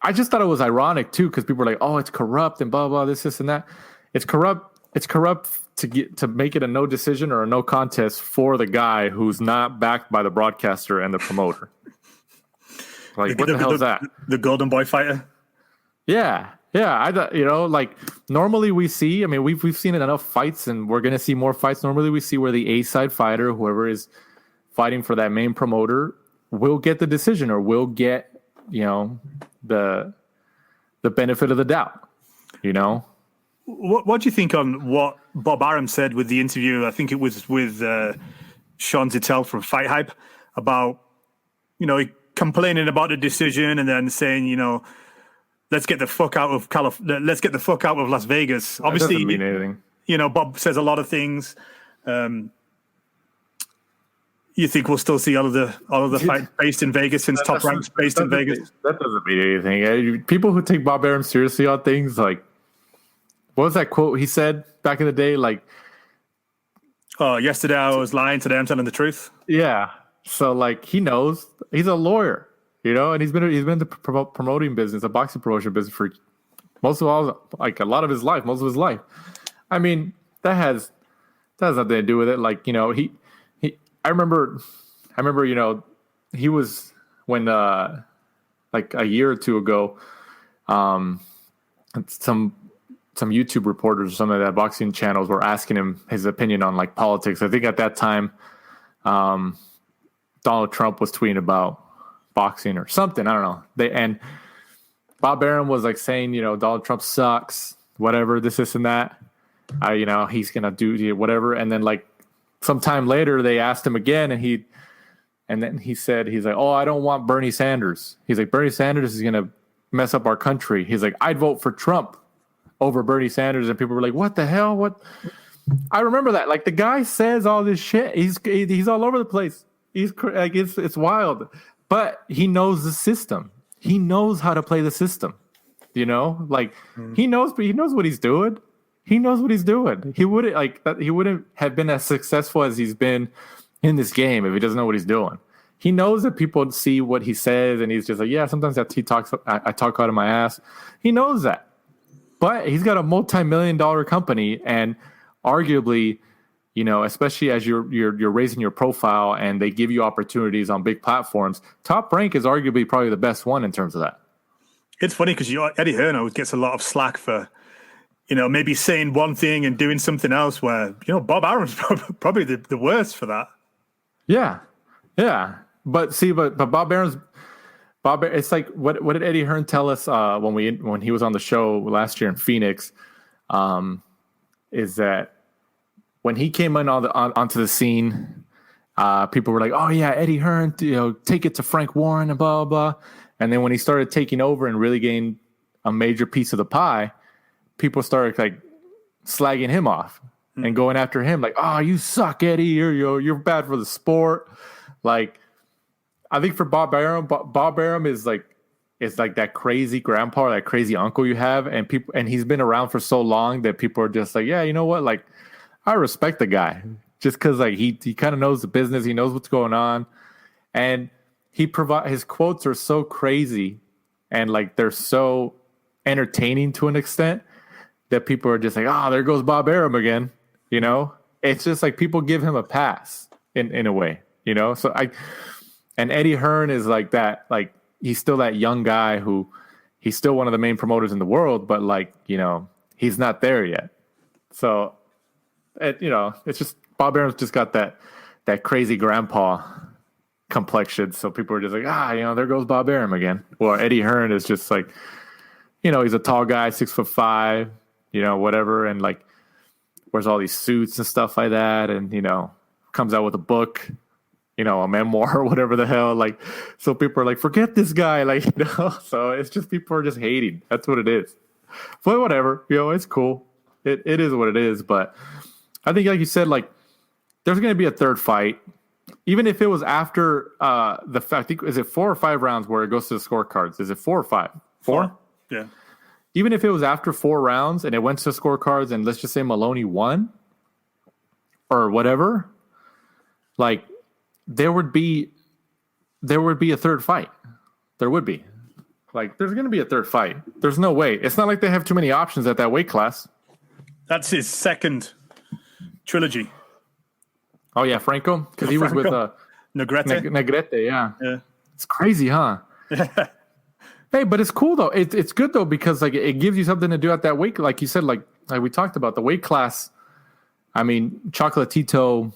I just thought it was ironic too, because people were like, oh, it's corrupt and blah blah this and that. It's corrupt to make it a no decision or a no contest for the guy who's not backed by the broadcaster and the promoter. Like, what the hell is that? The Golden Boy fighter? Yeah. I thought, like normally we see, I mean, we've seen enough fights and we're going to see more fights. Normally we see where the A-side fighter, whoever is fighting for that main promoter, will get the decision or will get, the benefit of the doubt, What do you think on what Bob Arum said with the interview? I think it was with Sean Zittel from Fight Hype about, complaining about the decision and then saying, let's get the fuck out of let's get the fuck out of Las Vegas. Obviously, that doesn't mean anything. Bob says a lot of things. You think we'll still see all of the fights based in Vegas since Top Rank's based in Vegas? That doesn't mean anything. People who take Bob Arum seriously on things like, what was that quote he said back in the day? Like, oh, yesterday I was lying, today I'm telling the truth. Yeah. So like he knows he's a lawyer, and he's been in the promoting business, the boxing promotion business for most of his life. I mean, that has nothing to do with it. Like, I remember, he was when like a year or two ago, some YouTube reporters or some of that boxing channels were asking him his opinion on like politics. I think at that time, Donald Trump was tweeting about boxing or something. I don't know. And Bob Arum was like saying, Donald Trump sucks, whatever, this and that. He's gonna do whatever. And then like sometime later, they asked him again, and then he said, he's like, oh, I don't want Bernie Sanders. He's like, Bernie Sanders is gonna mess up our country. He's like, I'd vote for Trump over Bernie Sanders. And people were like, what the hell? What? I remember that. Like the guy says all this shit. He's all over the place. He's like, it's wild, but he knows the system. He knows how to play the system. He knows what he's doing. He knows what he's doing. He wouldn't have been as successful as he's been in this game if he doesn't know what he's doing. He knows that people see what he says, and he's just like, yeah, sometimes I talk out of my ass. He knows that. But he's got a multi-million-dollar company, and arguably, especially as you're raising your profile and they give you opportunities on big platforms, Top Rank is arguably probably the best one in terms of that. It's funny because Eddie Hearn gets a lot of slack for, maybe saying one thing and doing something else, where, Bob Arum's probably the worst for that. Yeah. But Bob Arum's, it's like, what did Eddie Hearn tell us when he was on the show last year in Phoenix? Is that when he came in onto the scene, people were like, "Oh yeah, Eddie Hearn, take it to Frank Warren and blah blah blah." And then when he started taking over and really gained a major piece of the pie, people started like slagging him off and going after him, like, "Oh, you suck, Eddie. You're bad for the sport." Like, I think for Bob Arum is like that crazy grandpa, that crazy uncle you have, and he's been around for so long that people are just like, yeah, you know what? Like, I respect the guy just because like he kind of knows the business, he knows what's going on, and his quotes are so crazy and like they're so entertaining to an extent that people are just like, oh, there goes Bob Arum again. It's just like people give him a pass in a way, So and Eddie Hearn is like that, like he's still that young guy who he's still one of the main promoters in the world, but like, he's not there yet. So, it's just Bob Arum's just got that crazy grandpa complexion. So people are just like, there goes Bob Arum again. Well, Eddie Hearn is just like, he's a tall guy, 6'5", whatever. And like, wears all these suits and stuff like that. And, comes out with a book, a memoir or whatever the hell. Like, so people are like, forget this guy. Like, so it's just, people are just hating. That's what it is. But whatever, it's cool. It is what it is. But I think, like you said, like, there's going to be a third fight. Even if it was after the fact, I think, is it 4 or 5 rounds where it goes to the scorecards? Is it 4 or 5? 4? Yeah. Even if it was after 4 rounds and it went to scorecards and let's just say Moloney won or whatever, like, there would be a third fight. There would be. Like, there's going to be a third fight. There's no way. It's not like they have too many options at that weight class. That's his second trilogy. Oh, yeah, Franco? Because he was with Negrete. Yeah. It's crazy, huh? Hey, but it's cool, though. It's good, though, because like it gives you something to do at that weight. Like you said, like we talked about, the weight class. I mean, Chocolatito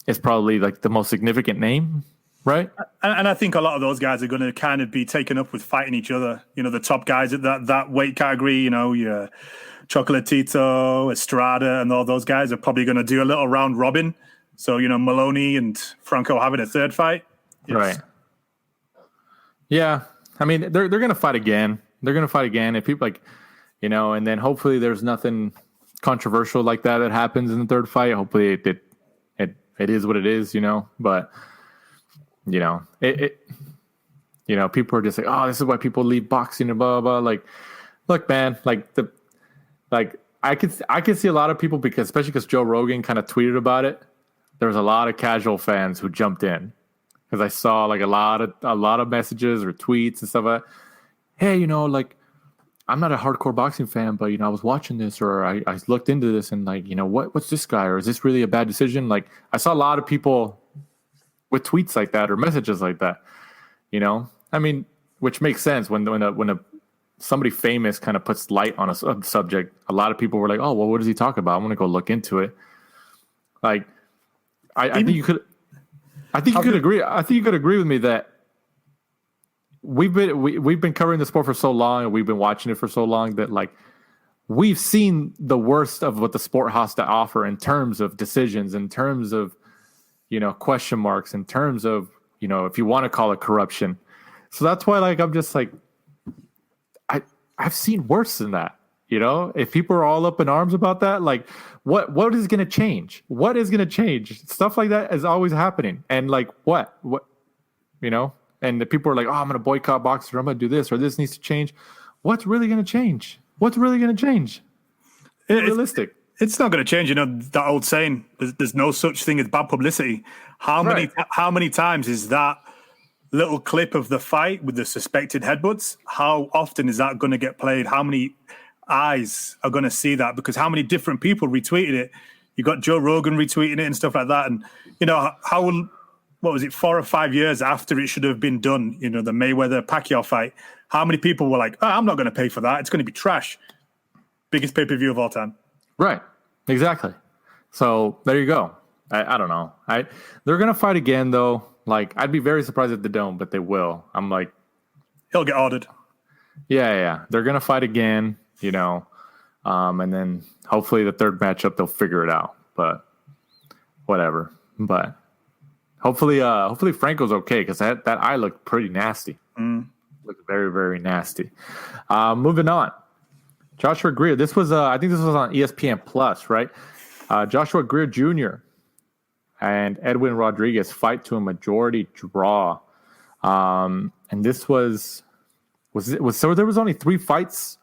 is probably like the most significant name, right? And I think a lot of those guys are going to kind of be taken up with fighting each other. The top guys at that weight category, your Chocolatito, Estrada, and all those guys are probably going to do a little round robin. So, Moloney and Franco having a third fight. Yes. Right. Yeah. I mean, they're going to fight again. They're going to fight again. If people like, and then hopefully there's nothing controversial like that happens in the third fight. Hopefully it it is what it is, but people are just like, oh, this is why people leave boxing and blah, blah, blah. Like, look, man, I could see a lot of people especially because Joe Rogan kind of tweeted about it. There was a lot of casual fans who jumped in because I saw like a lot of messages or tweets and stuff like that. Hey, I'm not a hardcore boxing fan, but I was watching this or I looked into this and what's this guy, or is this really a bad decision? Like, I saw a lot of people with tweets like that or messages like that. I mean, which makes sense when somebody famous kind of puts light on a subject. A lot of people were like, oh, well, what does he talk about? I'm going to go look into it. Like, I think you could agree. I think you could agree with me that we've been covering the sport for so long and we've been watching it for so long that like we've seen the worst of what the sport has to offer in terms of decisions, in terms of question marks, in terms of if you want to call it corruption. So that's why like I'm just like I've seen worse than that. If people are all up in arms about that, like what is going to change? What is going to change? Stuff like that is always happening. And like what, and the people are like, oh, I'm going to boycott boxing, or I'm going to do this, or this needs to change. What's really going to change? What's really going to change? Realistic. It's not going to change. That old saying, there's no such thing as bad publicity. How many times is that little clip of the fight with the suspected headbutts? How often is that going to get played? How many eyes are going to see that? Because how many different people retweeted it? You got Joe Rogan retweeting it and stuff like that. And, what was it, 4 or 5 years after it should have been done, the Mayweather-Pacquiao fight, how many people were like, oh, I'm not going to pay for that. It's going to be trash. Biggest pay-per-view of all time. Right. Exactly. So there you go. I don't know. They're going to fight again, though. Like, I'd be very surprised if they don't, but they will. I'm like... He'll get ordered. Yeah. They're going to fight again, and then hopefully the third matchup, they'll figure it out. But whatever. But hopefully Franco's okay, because that eye looked pretty nasty. Looked very, very nasty. Moving on. Joshua Greer. This was, I think this was on ESPN Plus, right? Joshua Greer Jr. and Edwin Rodriguez fight to a majority draw. And this was so there was only 3 fights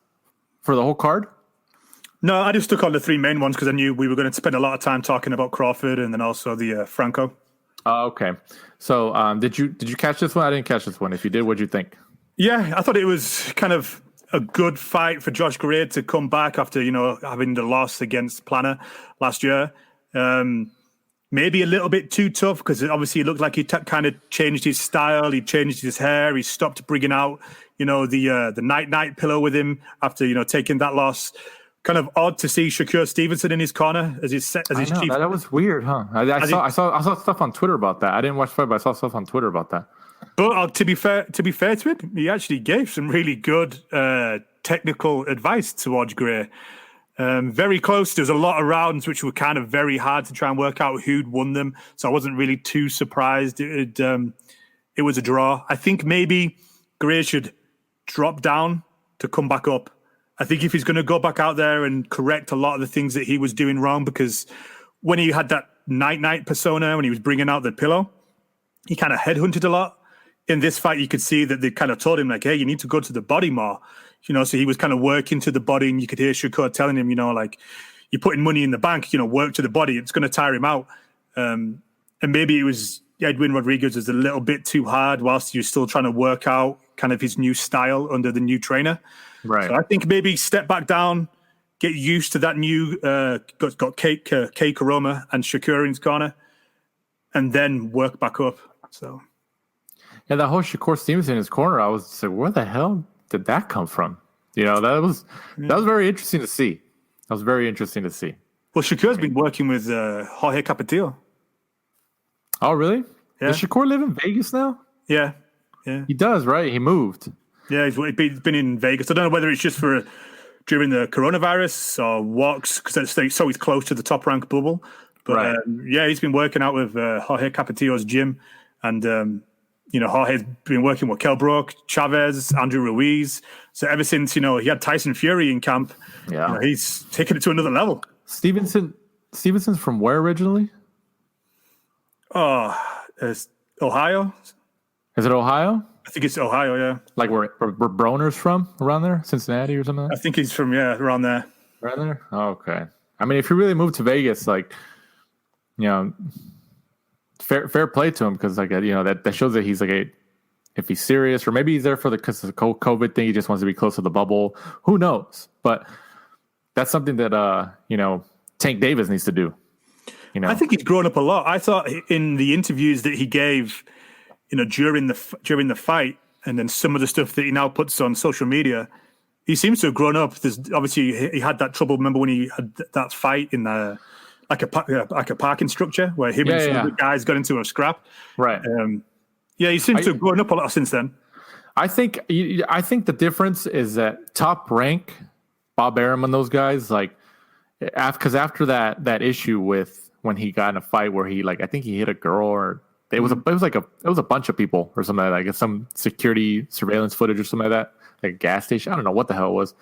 for the whole card? No, I just took on the 3 main ones because I knew we were going to spend a lot of time talking about Crawford and then also the Franco. Okay. So did you catch this one? I didn't catch this one. If you did, what'd you think? Yeah, I thought it was kind of a good fight for Josh Greer to come back after, having the loss against Planner last year. Maybe a little bit too tough because obviously it looked like he kind of changed his style. He changed his hair. He stopped bringing out, the night pillow with him after, taking that loss. Kind of odd to see Shakur Stevenson in his corner as his chief. That was weird, huh? I saw stuff on Twitter about that. I didn't watch the fight, but I saw stuff on Twitter about that. But to be fair to him, he actually gave some really good technical advice towards Greer. Very close. There's a lot of rounds which were kind of very hard to try and work out who'd won them. So I wasn't really too surprised. It was a draw. I think maybe Greer should drop down to come back up. I think if he's going to go back out there and correct a lot of the things that he was doing wrong, because when he had that night persona, when he was bringing out the pillow, he kind of headhunted a lot. In this fight, you could see that they kind of told him, like, hey, you need to go to the body more. So he was kind of working to the body, and you could hear Shakur telling him, like, you're putting money in the bank, work to the body. It's going to tire him out. And maybe it was Edwin Rodriguez was a little bit too hard whilst he was still trying to work out kind of his new style under the new trainer. Right. So I think maybe step back down, get used to that new, got K Karoma and Shakur in his corner, and then work back up. So, yeah, that whole Shakur Stevenson in his corner, I was just like, where the hell did that come from? That was very interesting to see. That was very interesting to see. Well, Shakur's been working with Jorge Capetillo. Oh, really? Yeah. Does Shakur live in Vegas now? Yeah. He does, right? He moved. Yeah, he's been in Vegas. I don't know whether it's just for during the coronavirus or what, because so he's close to the top rank bubble. But right. He's been working out with Jorge Capetillo's gym, and Jorge's been working with Kell, Chavez, Andrew Ruiz. So ever since he had Tyson Fury in camp, he's taken it to another level. Stevenson's from where originally? It's Ohio. Is it Ohio? I think it's Ohio, yeah. Like where Broner's from, around there? Cincinnati or something like that? I think he's from, around there. Right there? Okay. I mean, if you really move to Vegas, like, fair play to him, because, like, that shows that he's, like, if he's serious, or maybe he's there because of the COVID thing, he just wants to be close to the bubble. Who knows? But that's something that, Tank Davis needs to do. I think he's grown up a lot. I thought in the interviews that he gave, during the fight, and then some of the stuff that he now puts on social media, he seems to have grown up. There's obviously he had that trouble. Remember when he had that fight in like a parking structure where him and some of the guys got into a scrap. Right. He seems to have grown up a lot since then. I think the difference is that Top Rank, Bob Arum and those guys, like, because after that issue with when he got in a fight where he, like, I think he hit a girl, or it was a bunch of people or something like that, some security surveillance footage or something like that, like a gas station. I don't know what the hell it was.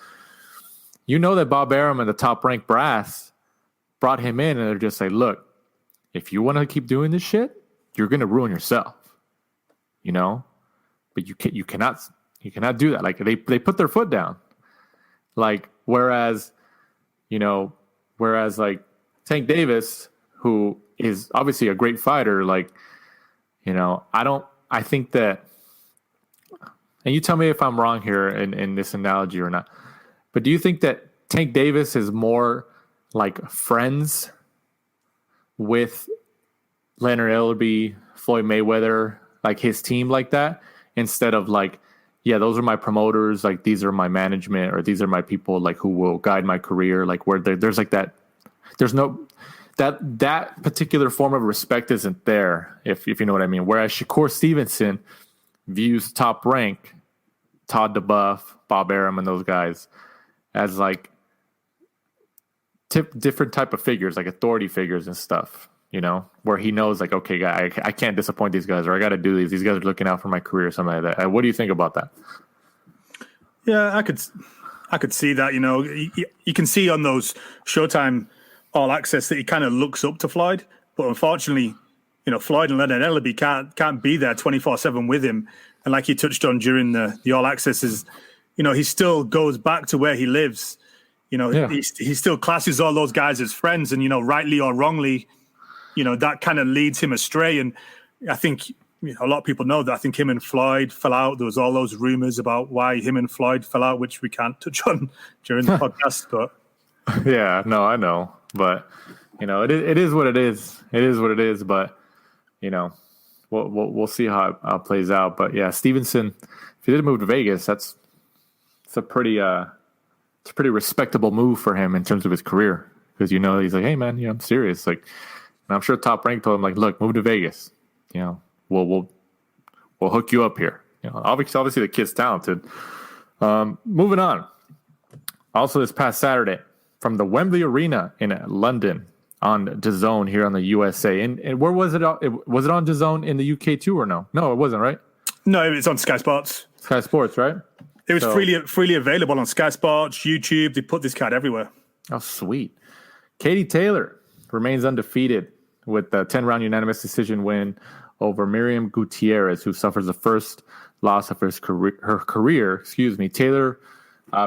That Bob Arum and the Top Rank brass brought him in, and they're just like, look, if you want to keep doing this shit, you're going to ruin yourself, but you cannot do that. Like, they put their foot down. Like, whereas like Tank Davis, who is obviously a great fighter, like, I think that, and you tell me if I'm wrong here in this analogy or not, but do you think that Tank Davis is more like friends with Leonard Ellerbe, Floyd Mayweather, like his team like that, instead of like, yeah, those are my promoters, like these are my management, or these are my people, like, who will guide my career, like, where there's like that, there's no, that particular form of respect isn't there, if you know what I mean. Whereas Shakur Stevenson views Top Rank, Todd DeBuff, Bob Arum, and those guys as like different type of figures, like authority figures and stuff, where he knows, like, okay, I can't disappoint these guys, or I got to do these. These guys are looking out for my career, or something like that. What do you think about that? Yeah, I could see that. You can see on those Showtime All Access that he kind of looks up to Floyd, but unfortunately, Floyd and Leonard Ellerbe can't be there 24/7 with him. And like you touched on during the All Access, is he still goes back to where he lives. He still classes all those guys as friends, and rightly or wrongly, that kind of leads him astray. And I think a lot of people know that I think him and Floyd fell out. There was all those rumors about why him and Floyd fell out, which we can't touch on during the podcast. But yeah, no, I know, but it is what it is. It is what it is. But we'll see how it plays out. But yeah, Stevenson, if he did move to Vegas, it's a pretty respectable move for him in terms of his career, because he's like, hey man, I'm serious. Like, and I'm sure Top Rank told him, like, look, move to Vegas. We'll hook you up here. Obviously the kid's talented. Moving on. Also this past Saturday, from the Wembley Arena in London on DAZN here on the USA. And where was it? Was it on DAZN in the UK too, or no? No, it wasn't, right? No, it's on Sky Sports. Sky Sports, right? It was freely available on Sky Sports, YouTube. They put this card everywhere. Oh, sweet. Katie Taylor remains undefeated with a 10-round unanimous decision win over Miriam Gutierrez, who suffers the first loss of her career. Taylor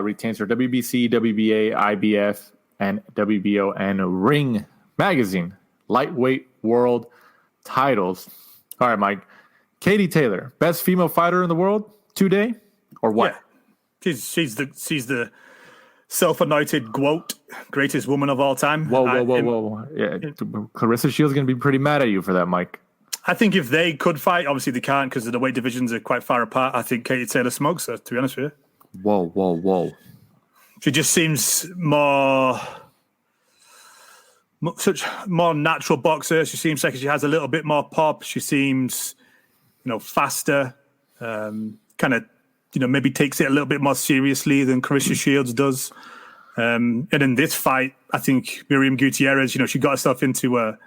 retains her WBC, WBA, IBF, and WBO and Ring Magazine lightweight world titles. All right, Mike. Katie Taylor, best female fighter in the world today, or what? Yeah. She's the self-anointed GOAT, greatest woman of all time. Whoa. Yeah, Clarissa Shields is going to be pretty mad at you for that, Mike. I think if they could fight, obviously they can't because the weight divisions are quite far apart. I think Katie Taylor smokes her, to be honest with you. Whoa. She just seems such more natural boxer. She seems like she has a little bit more pop. She seems, faster, kind of, maybe takes it a little bit more seriously than Clarissa Shields does. And in this fight, I think Miriam Gutierrez, she got herself into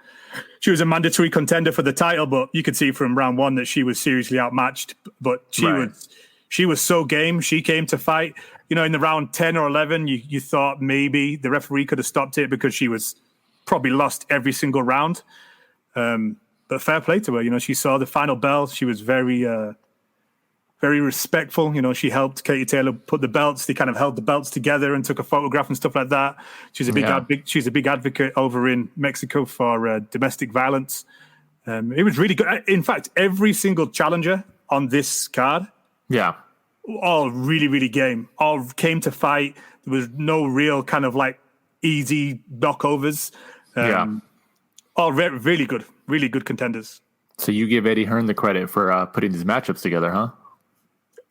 she was a mandatory contender for the title, but you could see from round one that she was seriously outmatched. But she was so game. She came to fight. In the round 10 or 11, you thought maybe the referee could have stopped it because she was probably lost every single round. but fair play to her. You know, she saw the final bell. She was very respectful. You know, she helped Katie Taylor put the belts. They kind of held the belts together and took a photograph and stuff like that. She's a big advocate over in Mexico for domestic violence. It was really good. In fact, every single challenger on this card, all really, really game. All came to fight. There was no real kind of like easy knockovers. All really good contenders. So you give Eddie Hearn the credit for putting these matchups together, huh?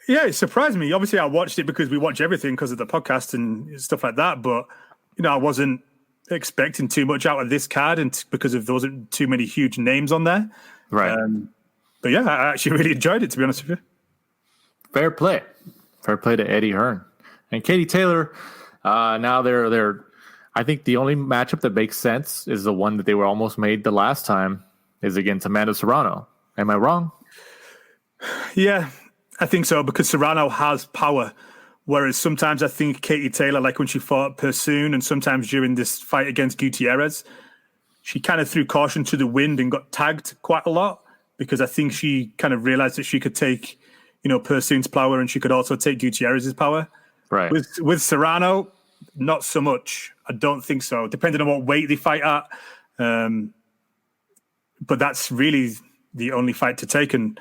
Yeah, it surprised me. Obviously, I watched it because we watch everything because of the podcast and stuff like that. But, you know, I wasn't expecting too much out of this card and because of there wasn't too many huge names on there. Right. But yeah, I actually really enjoyed it, to be honest with you. Fair play to Eddie Hearn. And Katie Taylor, now they're I think the only matchup that makes sense is the one that they were almost made the last time is against Amanda Serrano. Am I wrong? Yeah, I think so, because Serrano has power, whereas sometimes I think Katie Taylor, like when she fought Pursoon and sometimes during this fight against Gutierrez, she kind of threw caution to the wind and got tagged quite a lot because I think she kind of realized that she could take, you know, Pursoon's power and she could also take Gutierrez's power. Right. With Serrano, not so much. I don't think so, depending on what weight they fight at. But that's really the only fight to take. And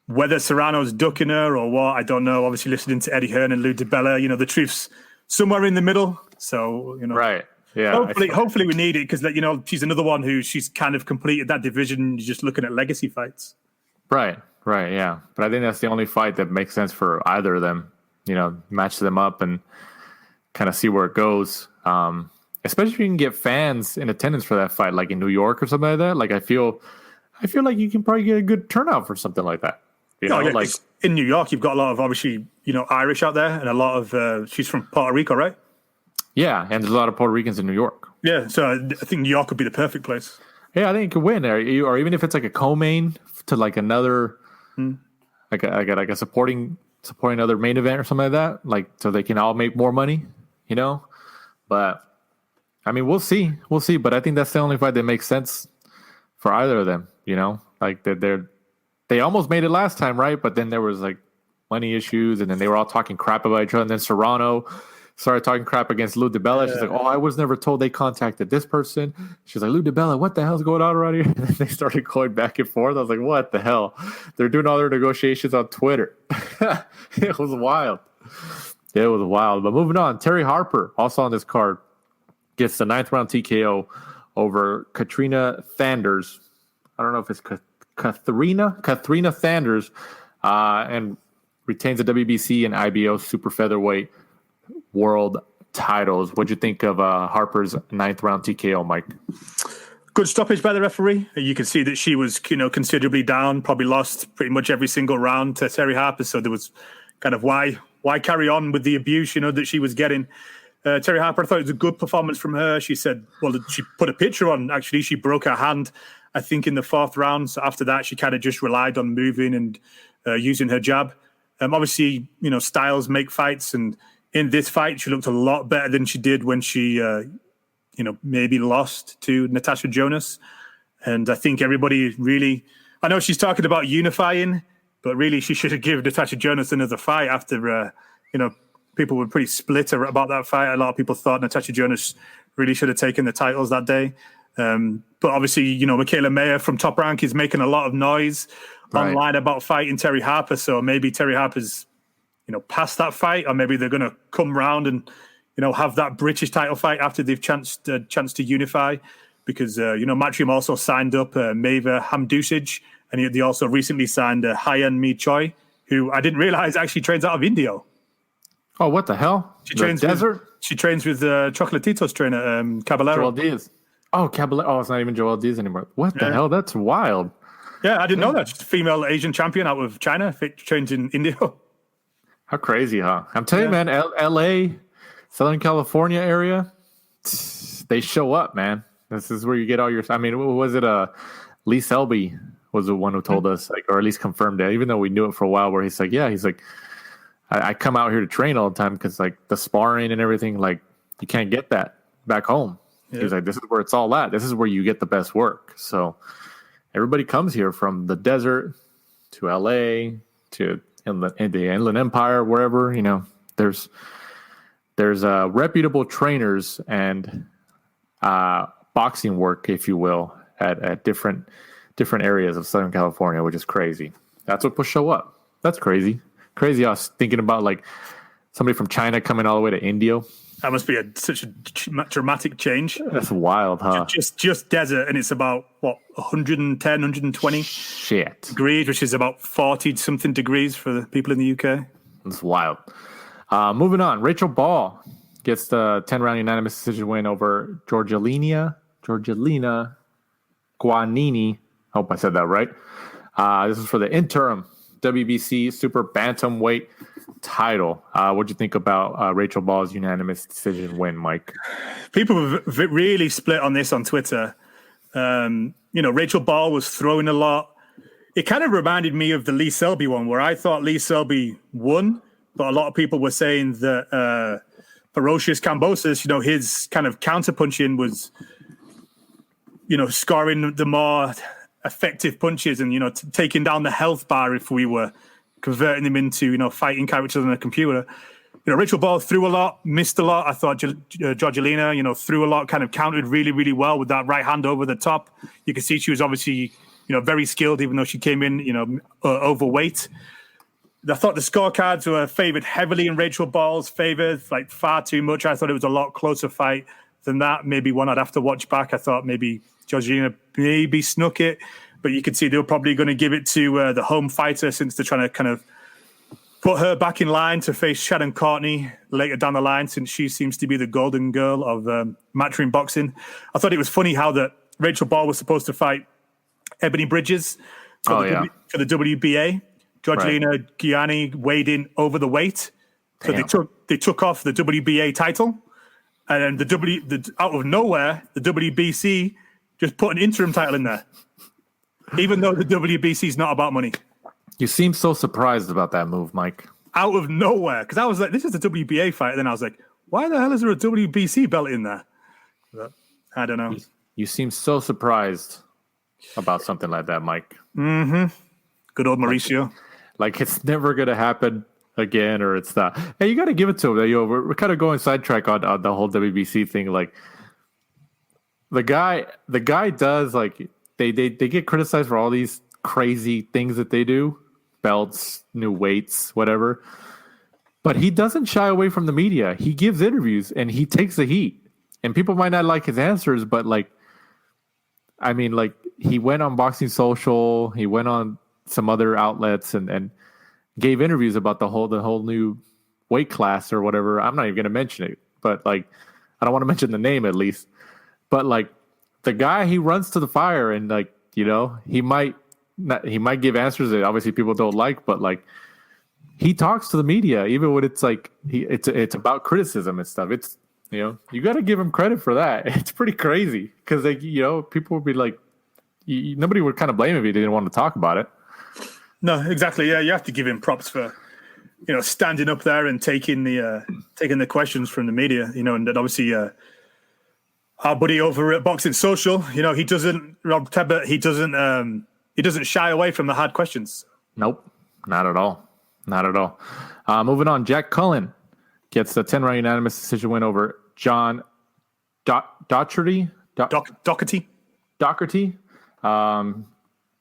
whether Serrano's ducking her or what, I don't know. Obviously, listening to Eddie Hearn and Lou DiBella, you know, the truth's somewhere in the middle. So, you know, right. Yeah. Hopefully we need it because, you know, she's another one who she's kind of completed that division. You're just looking at legacy fights. Right. Yeah. But I think that's the only fight that makes sense for either of them. You know, match them up and kind of see where it goes. Especially if you can get fans in attendance for that fight, like in New York or something like that. Like I feel like you can probably get a good turnout for something like that. You know, like in New York, you've got a lot of obviously, you know, Irish out there, and a lot of she's from Puerto Rico, right? Yeah, and there's a lot of Puerto Ricans in New York. Yeah, so I think New York would be the perfect place. Yeah, I think it could win, or even if it's like a co-main to like another, like a supporting other main event or something like that, like so they can all make more money, you know. But I mean, we'll see. But I think that's the only fight that makes sense for either of them. You know, like they almost made it last time, right? But then there was like money issues, and then they were all talking crap about each other. And then Serrano started talking crap against Lou DiBella. She's like, "Oh, I was never told they contacted this person." She's like, "Lou DiBella, what the hell's going on around here?" And then they started going back and forth. I was like, "What the hell?" They're doing all their negotiations on Twitter. It was wild. It was wild. But moving on, Terry Harper, also on this card, gets the 9th round TKO over Katrina Thanders. I don't know if it's Katharina Thanders, and retains the WBC and IBO super featherweight world titles. What'd you think of Harper's 9th round TKO, Mike? Good stoppage by the referee. You can see that she was, you know, considerably down, probably lost pretty much every single round to Terry Harper. So there was kind of why carry on with the abuse, you know, that she was getting. Terry Harper, I thought it was a good performance from her. She said, well, she put a picture on, actually. She broke her hand, I think, in the 4th round. So after that, she kind of just relied on moving and using her jab. Obviously, you know, styles make fights. And in this fight, she looked a lot better than she did when she, you know, maybe lost to Natasha Jonas. And I think everybody really, I know she's talking about unifying, but really she should have given Natasha Jonas another fight after, you know, people were pretty split about that fight. A lot of people thought Natasha Jonas really should have taken the titles that day. But obviously, you know, Michaela Mayer from Top Rank is making a lot of noise online about fighting Terry Harper. So maybe Terry Harper's, you know, past that fight, or maybe they're going to come round and, you know, have that British title fight after they've chance to unify. Because, you know, Matchroom also signed up Maeva Hamdusij, and they also recently signed Hyan Mi Choi, who I didn't realize actually trains out of India. Oh, what the hell? She trains with Chocolatito's trainer, Caballero. Joel Diaz. Oh, Caballero. Oh, it's not even Joel Diaz anymore. What the hell? That's wild. Yeah, I didn't know that. Just a female Asian champion out of China, trains in India. How crazy, huh? I'm telling you, man, L.A., Southern California area, they show up, man. This is where you get all your... I mean, was it Lee Selby was the one who told us, like, or at least confirmed it, even though we knew it for a while, where he's like, I come out here to train all the time because, like, the sparring and everything, like, you can't get that back home. Yeah. He's like, this is where it's all at. This is where you get the best work. So everybody comes here from the desert to LA to the Inland Empire, wherever, there's reputable trainers and boxing work, if you will, at different areas of Southern California, which is crazy. That's what will show up. That's crazy. Crazy. I was thinking about like somebody from China coming all the way to India. That must be such a dramatic change. That's wild, huh? Just desert, and it's about, 110, 120 degrees, which is about 40-something degrees for the people in the UK. That's wild. Moving on, Rachel Ball gets the 10-round unanimous decision win over Georgelina Guanini. Hope I said that right. This is for the interim WBC Super Bantamweight title. What'd you think about Rachel Ball's unanimous decision win, Mike? People have really split on this on Twitter. Rachel Ball was throwing a lot. It kind of reminded me of the Lee Selby one, where I thought Lee Selby won, but a lot of people were saying that Ferocious Kambosos, his kind of counter-punching was, scoring the more effective punches and, taking down the health bar if we were converting them into, fighting characters on a computer. Rachel Ball threw a lot, missed a lot. I thought Georgelina, threw a lot, kind of countered really, really well with that right hand over the top. You could see she was obviously, very skilled, even though she came in, overweight. I thought the scorecards were favored heavily in Rachel Ball's favor, like far too much. I thought it was a lot closer fight than that. Maybe one I'd have to watch back. I thought maybe Georgelina maybe snuck it, but you could see they were probably going to give it to the home fighter, since they're trying to kind of put her back in line to face Shannon Courtney later down the line, since she seems to be the golden girl of matchroom boxing. I thought it was funny how that Rachel Ball was supposed to fight Ebony Bridges for the WBA. Georgelina Guanini weighed in over the weight, so they took off the WBA title, and then out of nowhere the WBC just put an interim title in there, even though the WBC is not about money. You seem so surprised about that move, Mike. Out of nowhere, because I was like, this is a WBA fight, and then I was like, why the hell is there a WBC belt in there? But I don't know. You seem so surprised about something like that, Mike. Mm-hmm. Good old Mauricio. Like it's never going to happen again, or it's not. Hey, you got to give it to him. We're kind of going sidetrack on the whole WBC thing. Like the guy does, like they get criticized for all these crazy things that they do, belts, new weights, whatever. But he doesn't shy away from the media. He gives interviews and he takes the heat. And people might not like his answers, but he went on Boxing Social, he went on some other outlets and gave interviews about the whole new weight class or whatever. I'm not even going to mention it, but I don't want to mention the name at least. But the guy, he runs to the fire, and he might give answers that obviously people don't like, but he talks to the media even when it's it's about criticism and stuff. It's you got to give him credit for that. It's pretty crazy because people would be like, nobody would kind of blame him if he didn't want to talk about it. No, exactly. Yeah, you have to give him props for, standing up there and taking the questions from the media. And then obviously our buddy over at Boxing Social, he doesn't shy away from the hard questions. Nope, not at all, not at all. Moving on, Jack Cullen gets the 10-round unanimous decision win over John Doherty.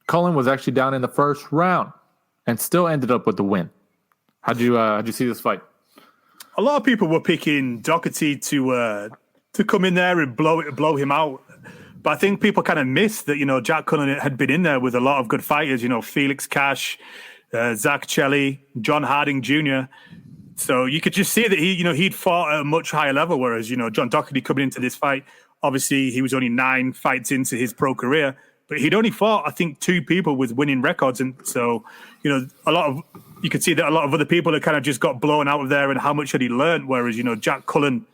Cullen was actually down in the first round and still ended up with the win. How'd you see this fight? A lot of people were picking Doherty to come in there and blow him out. But I think people kind of missed that, Jack Cullen had been in there with a lot of good fighters, Felix Cash, Zach Chelly, John Harding Jr. So you could just see that he'd fought at a much higher level, whereas, John Doherty coming into this fight, obviously he was only 9 fights into his pro career. But he'd only fought, I think, 2 people with winning records. And so, you could see that a lot of other people had kind of just got blown out of there, and how much had he learned. Whereas, Jack Cullen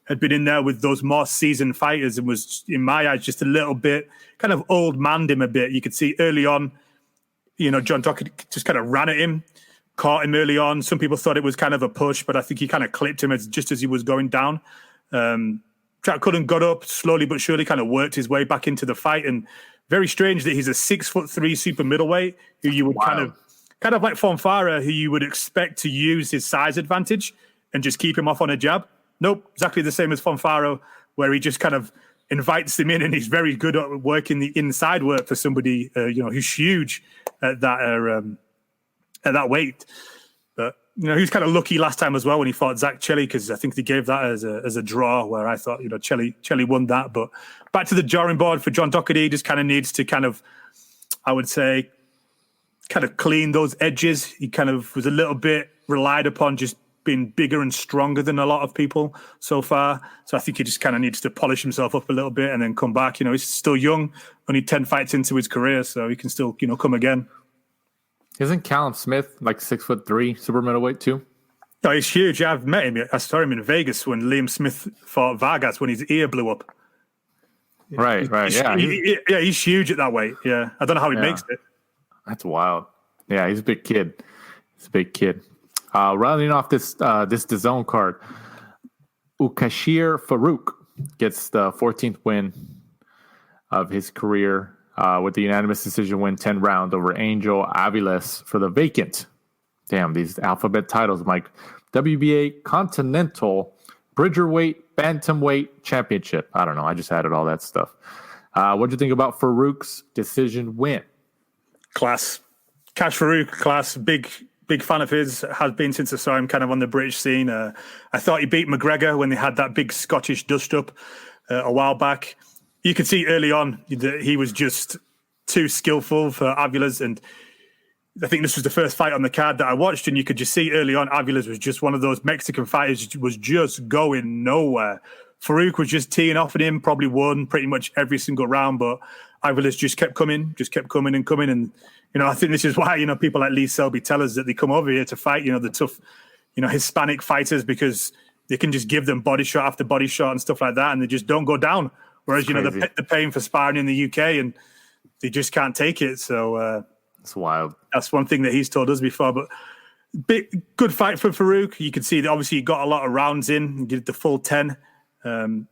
had been in there with those more seasoned fighters and was, in my eyes, just a little bit kind of old manned him a bit. You could see early on, John Doherty just kind of ran at him, caught him early on. Some people thought it was kind of a push, but I think he kind of clipped him just as he was going down. Jack Cullen got up slowly but surely, kind of worked his way back into the fight, and very strange that he's a 6'3" super middleweight who you would kind of like Fonfara, who you would expect to use his size advantage and just keep him off on a jab. Nope, exactly the same as Fonfara, where he just kind of invites him in, and he's very good at working the inside work for somebody who's huge at that weight. But he was kind of lucky last time as well when he fought Zach Chelly, because I think they gave that as a draw, where I thought Chelly won that. But back to the drawing board for John Doherty, just kind of needs to I would say, clean those edges. He kind of was a little bit relied upon just being bigger and stronger than a lot of people so far. So I think he just kind of needs to polish himself up a little bit and then come back. He's still young, only 10 fights into his career, so he can still, come again. Isn't Callum Smith like 6'3", super middleweight too? Oh, he's huge. Yeah, I've met him. I saw him in Vegas when Liam Smith fought Vargas when his ear blew up. Right. He's huge at that weight. Yeah, I don't know how he makes it. That's wild. Yeah, he's a big kid. Rounding off this DAZN card, Ukashir Farouk gets the 14th win of his career with the unanimous decision win, 10 rounds over Angel Aviles for the vacant. Damn, these alphabet titles, Mike. WBA Continental Bridgerweight Bantamweight Championship. I don't know. I just added all that stuff. What'd you think about Farouk's decision win? Class. Cash Farouk, class. Big fan of his, has been since I saw him kind of on the British scene. I thought he beat McGregor when they had that big Scottish dust-up a while back. You could see early on that he was just too skillful for Aviles, and I think this was the first fight on the card that I watched, and you could just see early on Aviles was just one of those Mexican fighters was just going nowhere. Farouk was just teeing off at him, probably won pretty much every single round, but Aviles just kept coming and coming. And, I think this is why, people like Lee Selby tell us that they come over here to fight, the tough, Hispanic fighters, because they can just give them body shot after body shot and stuff like that, and they just don't go down. Whereas, they're paying for sparring in the UK and they just can't take it. So it's wild. That's one thing that he's told us before. But good fight for Farouk. You can see that obviously he got a lot of rounds in. He did the full 10. And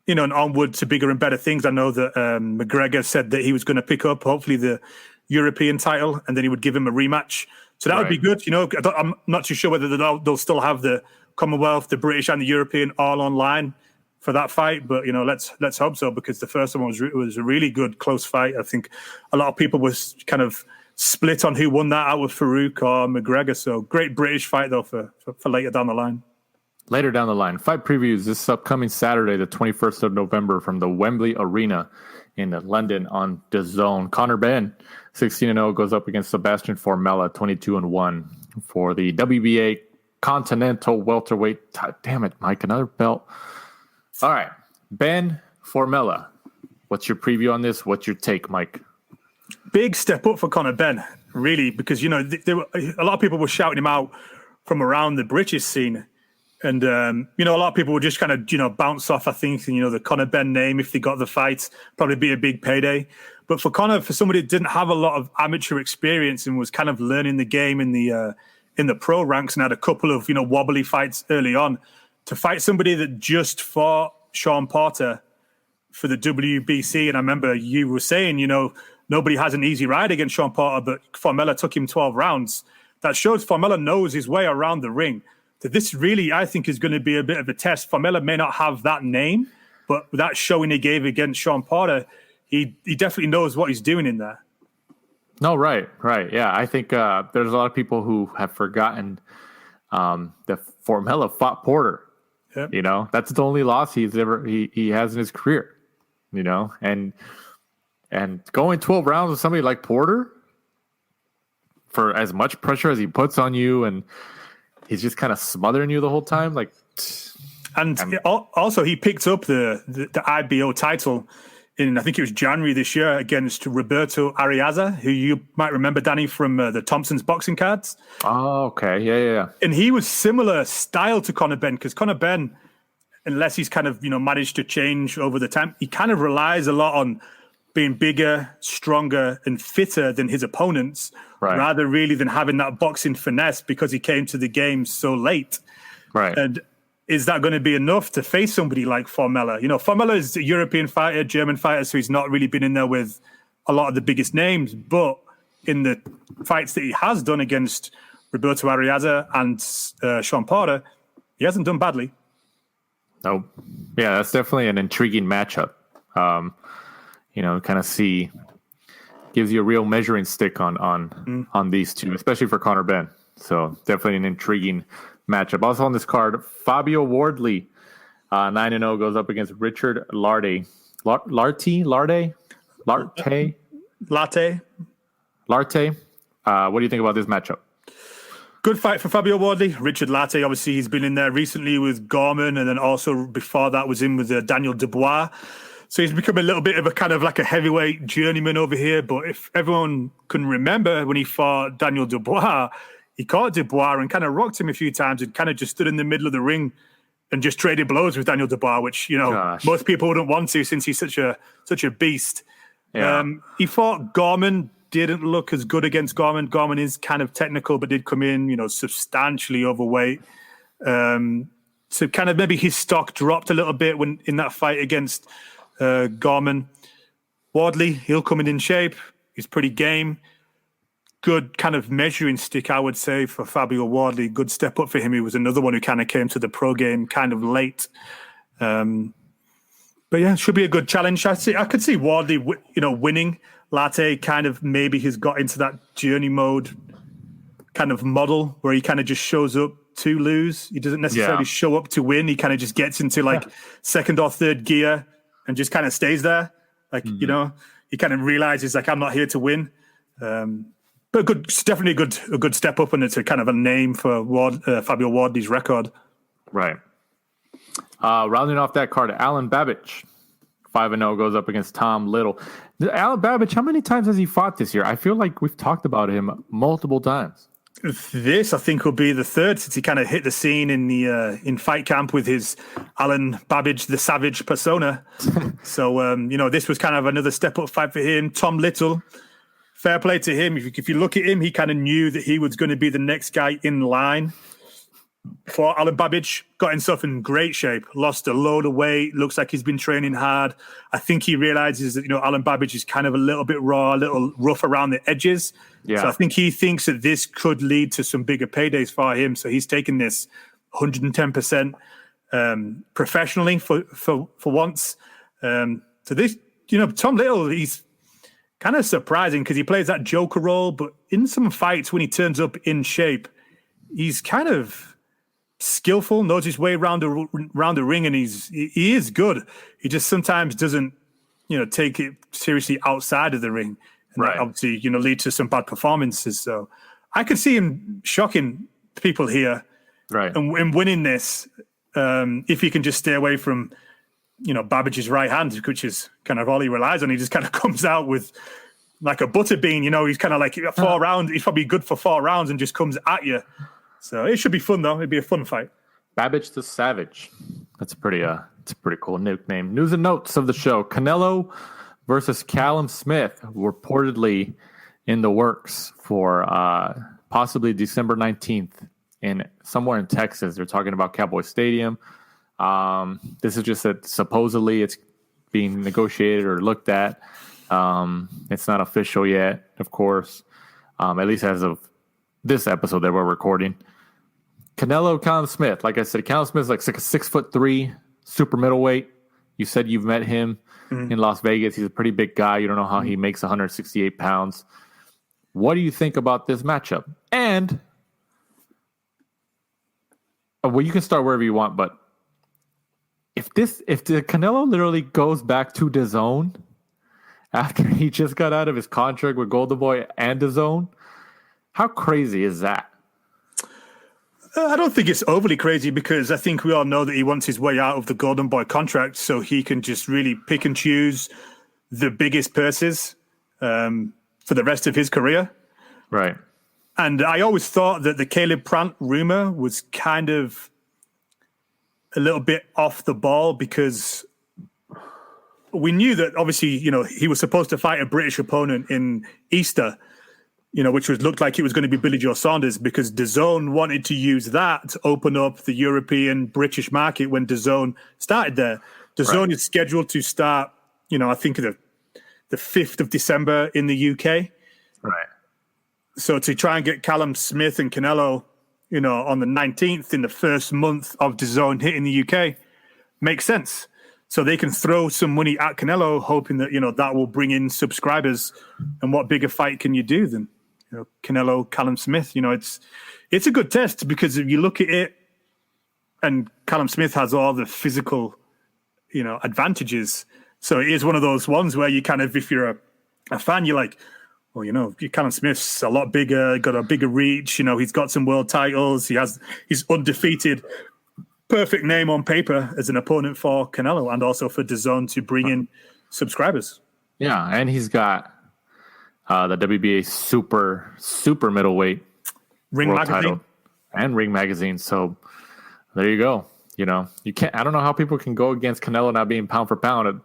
onward to bigger and better things. I know that McGregor said that he was going to pick up, hopefully, the European title, and then he would give him a rematch. So that would be good. I'm not too sure whether they'll still have the Commonwealth, the British, and the European all online for that fight. But, let's hope so, because the first one was a really good, close fight. I think a lot of people was kind of split on who won that out of Farouk or McGregor. So great British fight, though, for later down the line. Later down the line, fight previews this upcoming Saturday, the 21st of November, from the Wembley Arena in London on DAZN. Conor Benn, 16-0, goes up against Sebastian Formella, 22-1 for the WBA Continental Welterweight. Damn it, Mike, another belt. All right, Ben Formella, what's your preview on this? What's your take, Mike? Big step up for Conor Benn, really, because, a lot of people were shouting him out from around the British scene. And, a lot of people would just kind of, bounce off, I think, the Conor Benn name, if they got the fight, probably be a big payday. But for Conor, for somebody that didn't have a lot of amateur experience and was kind of learning the game in the pro ranks and had a couple of, wobbly fights early on, to fight somebody that just fought Sean Porter for the WBC. And I remember you were saying, nobody has an easy ride against Sean Porter, but Formella took him 12 rounds. That shows Formella knows his way around the ring. So this really, I think, is going to be a bit of a test. Formella may not have that name, but that showing he gave against Sean Porter, he definitely knows what he's doing in there. No, right. Yeah, I think there's a lot of people who have forgotten that Formella fought Porter. Yep. That's the only loss he has in his career. And going 12 rounds with somebody like Porter, for as much pressure as he puts on you, and he's just kind of smothering you the whole time. Also, he picked up the IBO title in, I think it was January this year, against Roberto Ariaza, who you might remember, Danny, from the Thompson's boxing cards. Oh, okay. Yeah. And he was similar style to Conor Benn, because Conor Benn, unless he's kind of, managed to change over the time, he kind of relies a lot on being bigger, stronger, and fitter than his opponents, rather really than having that boxing finesse, because he came to the game so late. Right. And is that going to be enough to face somebody like Formella? Formella is a European fighter, German fighter, so he's not really been in there with a lot of the biggest names, but in the fights that he has done against Roberto Arriaza and Sean Porter, he hasn't done badly. Nope. Yeah, that's definitely an intriguing matchup. Kind of gives you a real measuring stick on these two, especially for Conor Benn. So definitely an intriguing matchup. Also on this card, Fabio Wardley, 9-0, goes up against Richard Larde. Lartey? What do you think about this matchup? Good fight for Fabio Wardley. Richard Lartey, obviously, he's been in there recently with Gorman, and then also before that was in with Daniel Dubois. So he's become a little bit of a kind of like a heavyweight journeyman over here. But if everyone can remember when he fought Daniel Dubois, he caught Dubois and kind of rocked him a few times and kind of just stood in the middle of the ring and just traded blows with Daniel Dubois, which, most people wouldn't want to since he's such a beast. Yeah. He fought Gorman, didn't look as good against Gorman. Gorman is kind of technical, but did come in, substantially overweight. So kind of maybe his stock dropped a little bit when in that fight against Gorman. Wardley, he'll come in shape. He's pretty game. Good kind of measuring stick, I would say, for Fabio Wardley. Good step up for him. He was another one who kind of came to the pro game kind of late. But yeah, should be a good challenge. I could see Wardley, winning. Latte kind of maybe has got into that journey mode kind of model where he kind of just shows up to lose. He doesn't necessarily show up to win. He kind of just gets into like second or third gear and just kind of stays there. Like, he kind of realizes like, I'm not here to win. But definitely a good step up, and it's a kind of a name for Fabio Wardley's record. Right. Rounding off that card, Alan Babbage, 5-0, goes up against Tom Little. Alan Babbage, how many times has he fought this year? I feel like we've talked about him multiple times. This, I think, will be the third since he kind of hit the scene in fight camp with his Alan Babbage, the Savage persona. So, this was kind of another step-up fight for him. Tom Little, fair play to him. If you look at him, he kind of knew that he was going to be the next guy in line. For Alan Babbage, got himself in great shape, lost a load of weight, looks like he's been training hard. I think he realizes that, Alan Babbage is kind of a little bit raw, a little rough around the edges. Yeah. So I think he thinks that this could lead to some bigger paydays for him. So he's taking this 110% professionally for once. So this, Tom Little, he's kind of surprising because he plays that joker role, but in some fights when he turns up in shape, he's kind of skillful, knows his way around the ring, and he is good. He just sometimes doesn't, take it seriously outside of the ring, and that obviously, lead to some bad performances. So I could see him shocking people here, right, and winning this if he can just stay away from, Babbage's right hand, which is kind of all he relies on. He just kind of comes out with like a butter bean. He's kind of like 4 rounds. He's probably good for 4 rounds and just comes at you. So it should be fun, though. It'd be a fun fight. Babbage the Savage. That's it's a pretty cool nickname. News and notes of the show. Canelo versus Callum Smith, reportedly in the works for possibly December 19th somewhere in Texas. They're talking about Cowboy Stadium. This is just that supposedly it's being negotiated or looked at. It's not official yet, of course, at least as of this episode that we're recording. Callum Smith, like I said, Callum Smith is like 6'3", super middleweight. You said you've met him in Las Vegas. He's a pretty big guy. You don't know how he makes 168 pounds. What do you think about this matchup? And you can start wherever you want, but if the Canelo literally goes back to DAZN after he just got out of his contract with Golden Boy and DAZN, how crazy is that? I don't think it's overly crazy because I think we all know that he wants his way out of the Golden Boy contract so he can just really pick and choose the biggest purses for the rest of his career. Right. And I always thought that the Caleb Plant rumor was kind of a little bit off the ball because we knew that obviously, he was supposed to fight a British opponent in Easter, which looked like it was going to be Billy Joe Saunders because DAZN wanted to use that to open up the European British market when DAZN started there. DAZN is scheduled to start, I think the the 5th of December in the UK. Right. So to try and get Callum Smith and Canelo, on the 19th in the first month of DAZN hitting the UK makes sense. So they can throw some money at Canelo, hoping that, that will bring in subscribers. And what bigger fight can you do than, Canelo, Callum Smith? It's a good test, because if you look at it, and Callum Smith has all the physical, advantages. So it is one of those ones where you kind of, if you're a fan, you're like, well, Callum Smith's a lot bigger, got a bigger reach. He's got some world titles. He's undefeated. Perfect name on paper as an opponent for Canelo, and also for DAZN to bring in subscribers. Yeah, and he's got the WBA super middleweight Ring world magazine title and Ring magazine. So there you go. You can't. I don't know how people can go against Canelo not being pound for pound,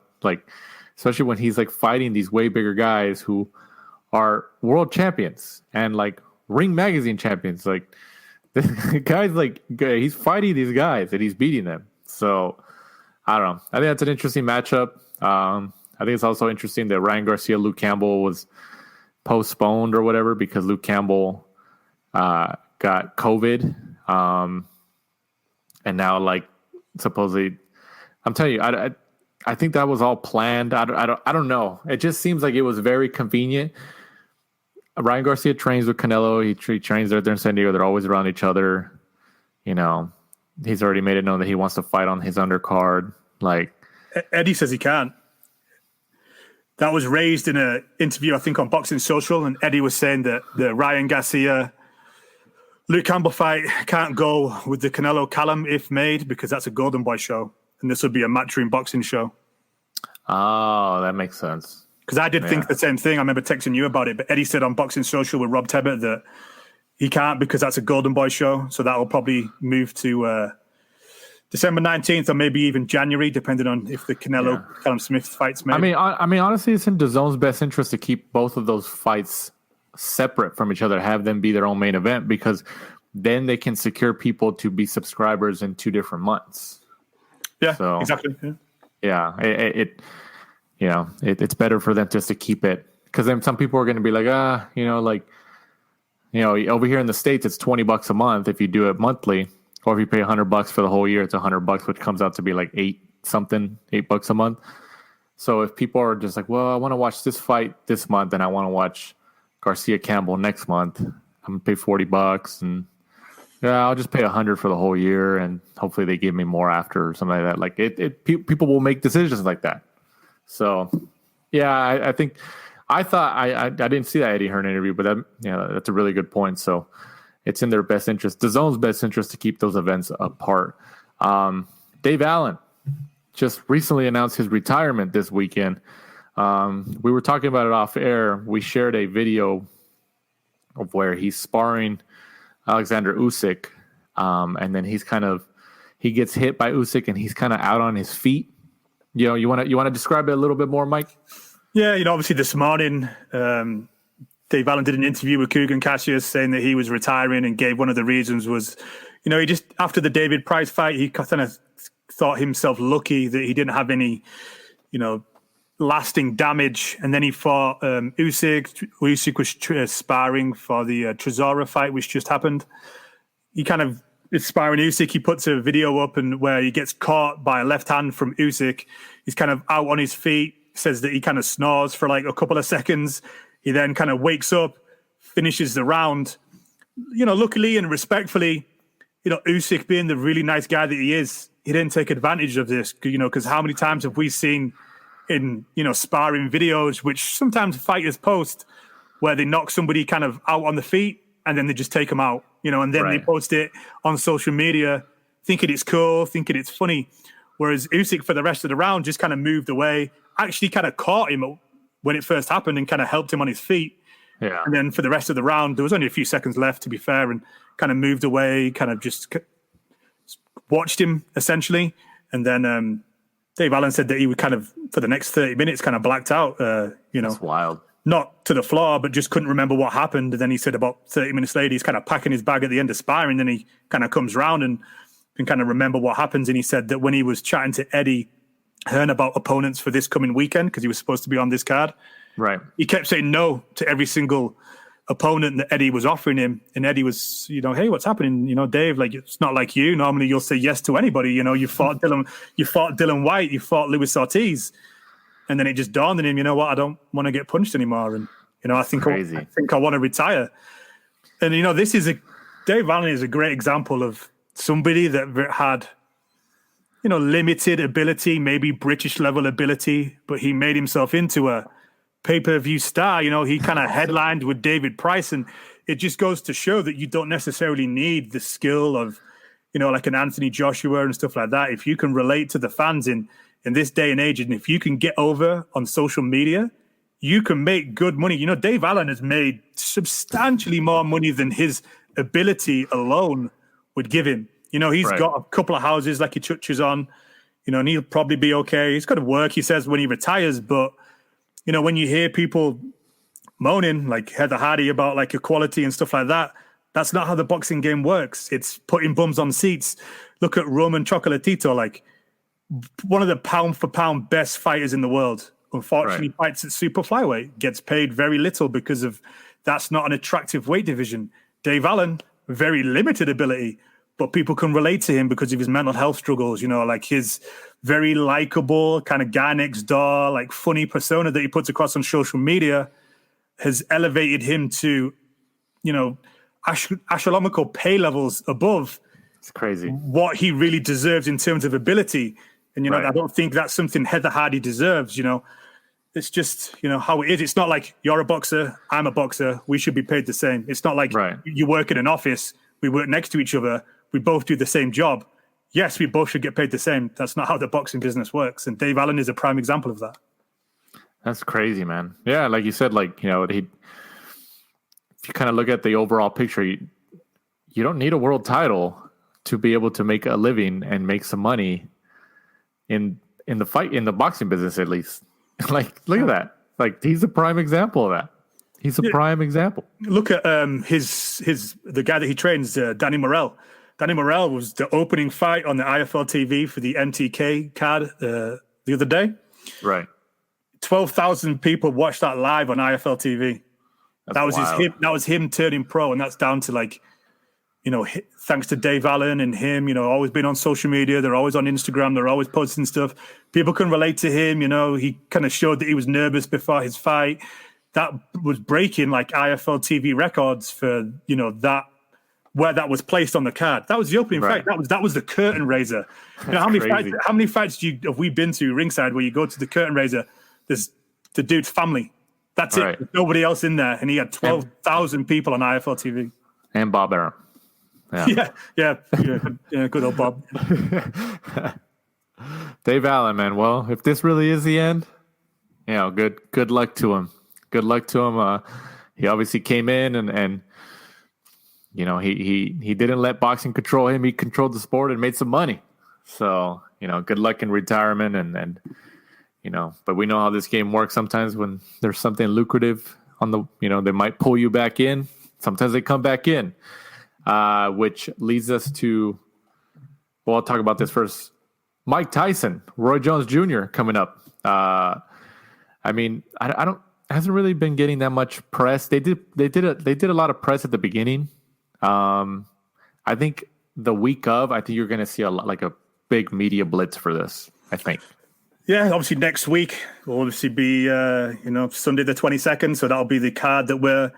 especially when he's fighting these way bigger guys who are world champions and Ring magazine champions. This guy's he's fighting these guys and he's beating them. So I don't know. I think that's an interesting matchup. I think it's also interesting that Ryan Garcia, Luke Campbell was postponed or whatever because Luke Campbell got COVID. And now supposedly, I'm telling you, I think that was all planned. I don't know. It just seems like it was very convenient. Ryan Garcia trains with Canelo. He trains there in San Diego. They're always around each other. He's already made it known that he wants to fight on his undercard. Eddie says he can't. That was raised in an interview, I think, on Boxing Social, and Eddie was saying that the Ryan Garcia Luke Campbell fight can't go with the Canelo Callum if made, because that's a Golden Boy show, and this would be a Matchroom boxing show. Oh, that makes sense. Because I did think the same thing. I remember texting you about it, but Eddie said on Boxing Social with Rob Tebbett that he can't because that's a Golden Boy show. So that will probably move to December 19th or maybe even January, depending on if the Canelo Callum Smith fight's made. I mean, honestly, it's in DAZN's best interest to keep both of those fights separate from each other, have them be their own main event, because then they can secure people to be subscribers in 2 different months. Yeah, so, exactly. It's better for them just to keep it, because then some people are going to be like, over here in the States, it's $20 a month if you do it monthly, or if you pay $100 for the whole year, it's $100, which comes out to be $8 a month. So if people are just like, well, I want to watch this fight this month and I want to watch Garcia Campbell next month, I'm gonna pay $40 and I'll just pay $100 for the whole year, and hopefully they give me more after or something like that. People will make decisions like that. So, I think I didn't see that Eddie Hearn interview, but that's a really good point. So it's in their best interest, DAZN's best interest, to keep those events apart. Dave Allen just recently announced his retirement this weekend. We were talking about it off air. We shared a video of where he's sparring Alexander Usyk, and then he gets hit by Usyk and he's kind of out on his feet. You want to describe it a little bit more, Mike? Yeah, obviously this morning, Dave Allen did an interview with Kugan Cassius saying that he was retiring, and gave one of the reasons was, he just, after the David Price fight, he kind of thought himself lucky that he didn't have any, lasting damage. And then he fought Usyk. Usyk was sparring for the Trezora fight, which just happened. He kind of is sparring Usyk. He puts a video up and where he gets caught by a left hand from Usyk. He's kind of out on his feet, says that he kind of snores for a couple of seconds. He then kind of wakes up, finishes the round. Luckily and respectfully, Usyk, being the really nice guy that he is, he didn't take advantage of this, because how many times have we seen in, sparring videos, which sometimes fighters post, where they knock somebody kind of out on the feet and then they just take them out, and then they post it on social media, thinking it's cool, thinking it's funny. Whereas Usyk, for the rest of the round, just kind of moved away, actually kind of caught him when it first happened and kind of helped him on his feet. Yeah. And then for the rest of the round, there was only a few seconds left, to be fair, and kind of moved away, kind of just watched him, essentially. And then Dave Allen said that he would kind of, for the next 30 minutes, kind of blacked out, That's wild. Not to the floor, but just couldn't remember what happened. And then he said about 30 minutes later, he's kind of packing his bag at the end of sparring. Then he kind of comes round and can kind of remember what happens. And he said that when he was chatting to Eddie hearing about opponents for this coming weekend because he was supposed to be on this card. Right. He kept saying no to every single opponent that Eddie was offering him. And Eddie was, hey, what's happening? Dave, like, it's not like you. Normally you'll say yes to anybody. You fought Dylan White, you fought Luis Ortiz. And then it just dawned on him, you know what? I don't want to get punched anymore. And, I think I want to retire. And, Dave Allen is a great example of somebody that had, limited ability, maybe British level ability, but he made himself into a pay-per-view star. He kind of headlined with David Price, and it just goes to show that you don't necessarily need the skill of, like an Anthony Joshua and stuff like that. If you can relate to the fans in this day and age, and if you can get over on social media, you can make good money. Dave Allen has made substantially more money than his ability alone would give him. He's got a couple of houses like he touches on, and he'll probably be okay. He's got to work, he says, when he retires. But, when you hear people moaning like Heather Hardy about like equality and stuff like that, that's not how the boxing game works. It's putting bums on seats. Look at Roman Chocolatito, like one of the pound for pound best fighters in the world. Unfortunately, fights at super flyweight, gets paid very little because of that's not an attractive weight division. Dave Allen, very limited ability, but people can relate to him because of his mental health struggles, like his very likable kind of guy next door, like funny persona that he puts across on social media has elevated him to, astronomical pay levels above it's crazy what he really deserves in terms of ability. And, I don't think that's something Heather Hardy deserves, It's just, how it is. It's not like you're a boxer, I'm a boxer, we should be paid the same. It's not like you work in an office, we work next to each other, we both do the same job. Yes, we both should get paid the same. That's not how the boxing business works. And Dave Allen is a prime example of that. That's crazy, man. Yeah, like you said, like, if you kind of look at the overall picture, you don't need a world title to be able to make a living and make some money in the boxing business, at least. Like, look at that. Like, he's a prime example of that. He's a prime example. Look at the guy that he trains, Danny Morrell. Danny Morrell was the opening fight on the IFL TV for the MTK card the other day. Right. 12,000 people watched that live on IFL TV. That was him turning pro, and that's down to like, thanks to Dave Allen and him, always been on social media. They're always on Instagram. They're always posting stuff. People can relate to him. He kind of showed that he was nervous before his fight. That was breaking like IFL TV records for, that where that was placed on the card. That was the opening fight. That was the curtain raiser. How many fights have we been to ringside where you go to the curtain raiser? There's the dude's family. That's it. There's nobody else in there. And he had 12,000 people on IFL TV. And Bob Arum. Yeah, good old Bob. Dave Allen, man. Well, if this really is the end, good luck to him. Good luck to him. He obviously came in and he didn't let boxing control him. He controlled the sport and made some money. So, good luck in retirement and but we know how this game works sometimes when there's something lucrative on the, they might pull you back in. Sometimes they come back in. Which leads us to, I'll talk about this first. Mike Tyson, Roy Jones Jr. coming up. I hasn't really been getting that much press. They did a lot of press at the beginning. I think the week of, you're going to see a big media blitz for this. I think. Yeah, obviously next week will obviously be Sunday the 22nd, so that'll be the card that we're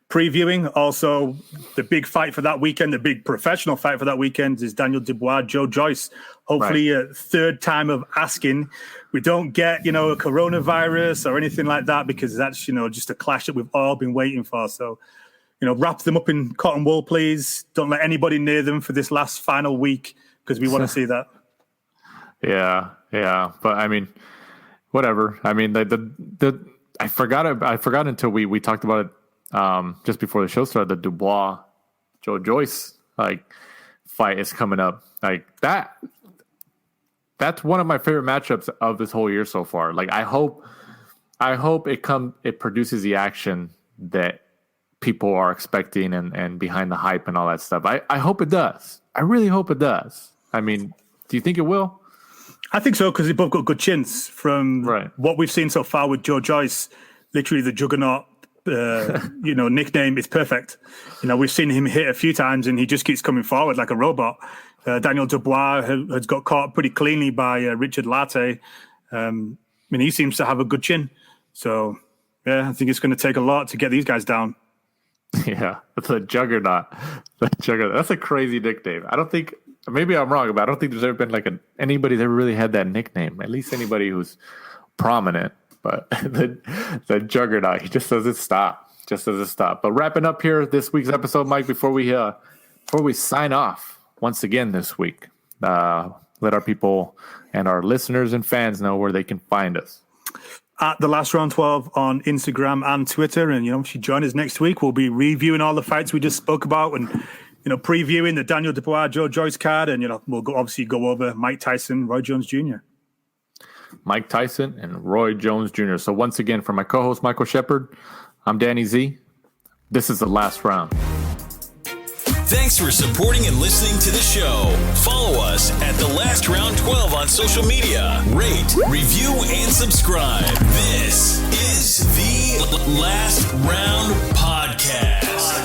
previewing. Also, the big fight for that weekend, the big professional fight for that weekend is Daniel Dubois, Joe Joyce. Hopefully a third time of asking. We don't get, a coronavirus or anything like that because that's, just a clash that we've all been waiting for. So, wrap them up in cotton wool, please. Don't let anybody near them for this last final week because we want to see that. Yeah. But whatever. I forgot until we talked about it just before the show started. The Dubois Joe Joyce fight is coming up. That's one of my favorite matchups of this whole year so far. I hope it produces the action that people are expecting and behind the hype and all that stuff. I hope it does. I really hope it does. Do you think it will? I think so, because they both got good chins. From what we've seen so far with Joe Joyce, literally the juggernaut, nickname is perfect. We've seen him hit a few times and he just keeps coming forward like a robot. Daniel Dubois has got caught pretty cleanly by Richard Latte. He seems to have a good chin. So, yeah, I think it's going to take a lot to get these guys down. Yeah, the juggernaut. The juggernaut. That's a crazy nickname. I don't think, maybe I'm wrong, but I don't think there's ever been anybody that ever really had that nickname. At least anybody who's prominent. But the juggernaut, he just doesn't stop. But wrapping up here this week's episode, Mike, before we sign off once again this week, let our people and our listeners and fans know where they can find us. At the Last Round 12 on Instagram and Twitter. And, if you join us next week, we'll be reviewing all the fights we just spoke about and, previewing the Daniel Dubois, Joe Joyce card. And, we'll obviously go over Mike Tyson, Roy Jones Jr. Mike Tyson and Roy Jones Jr. So once again, for my co-host, Michael Shepard, I'm Danny Z. This is The Last Round. Thanks for supporting and listening to the show. Follow us at The Last Round 12 on social media. Rate, review, and subscribe. This is The Last Round Podcast.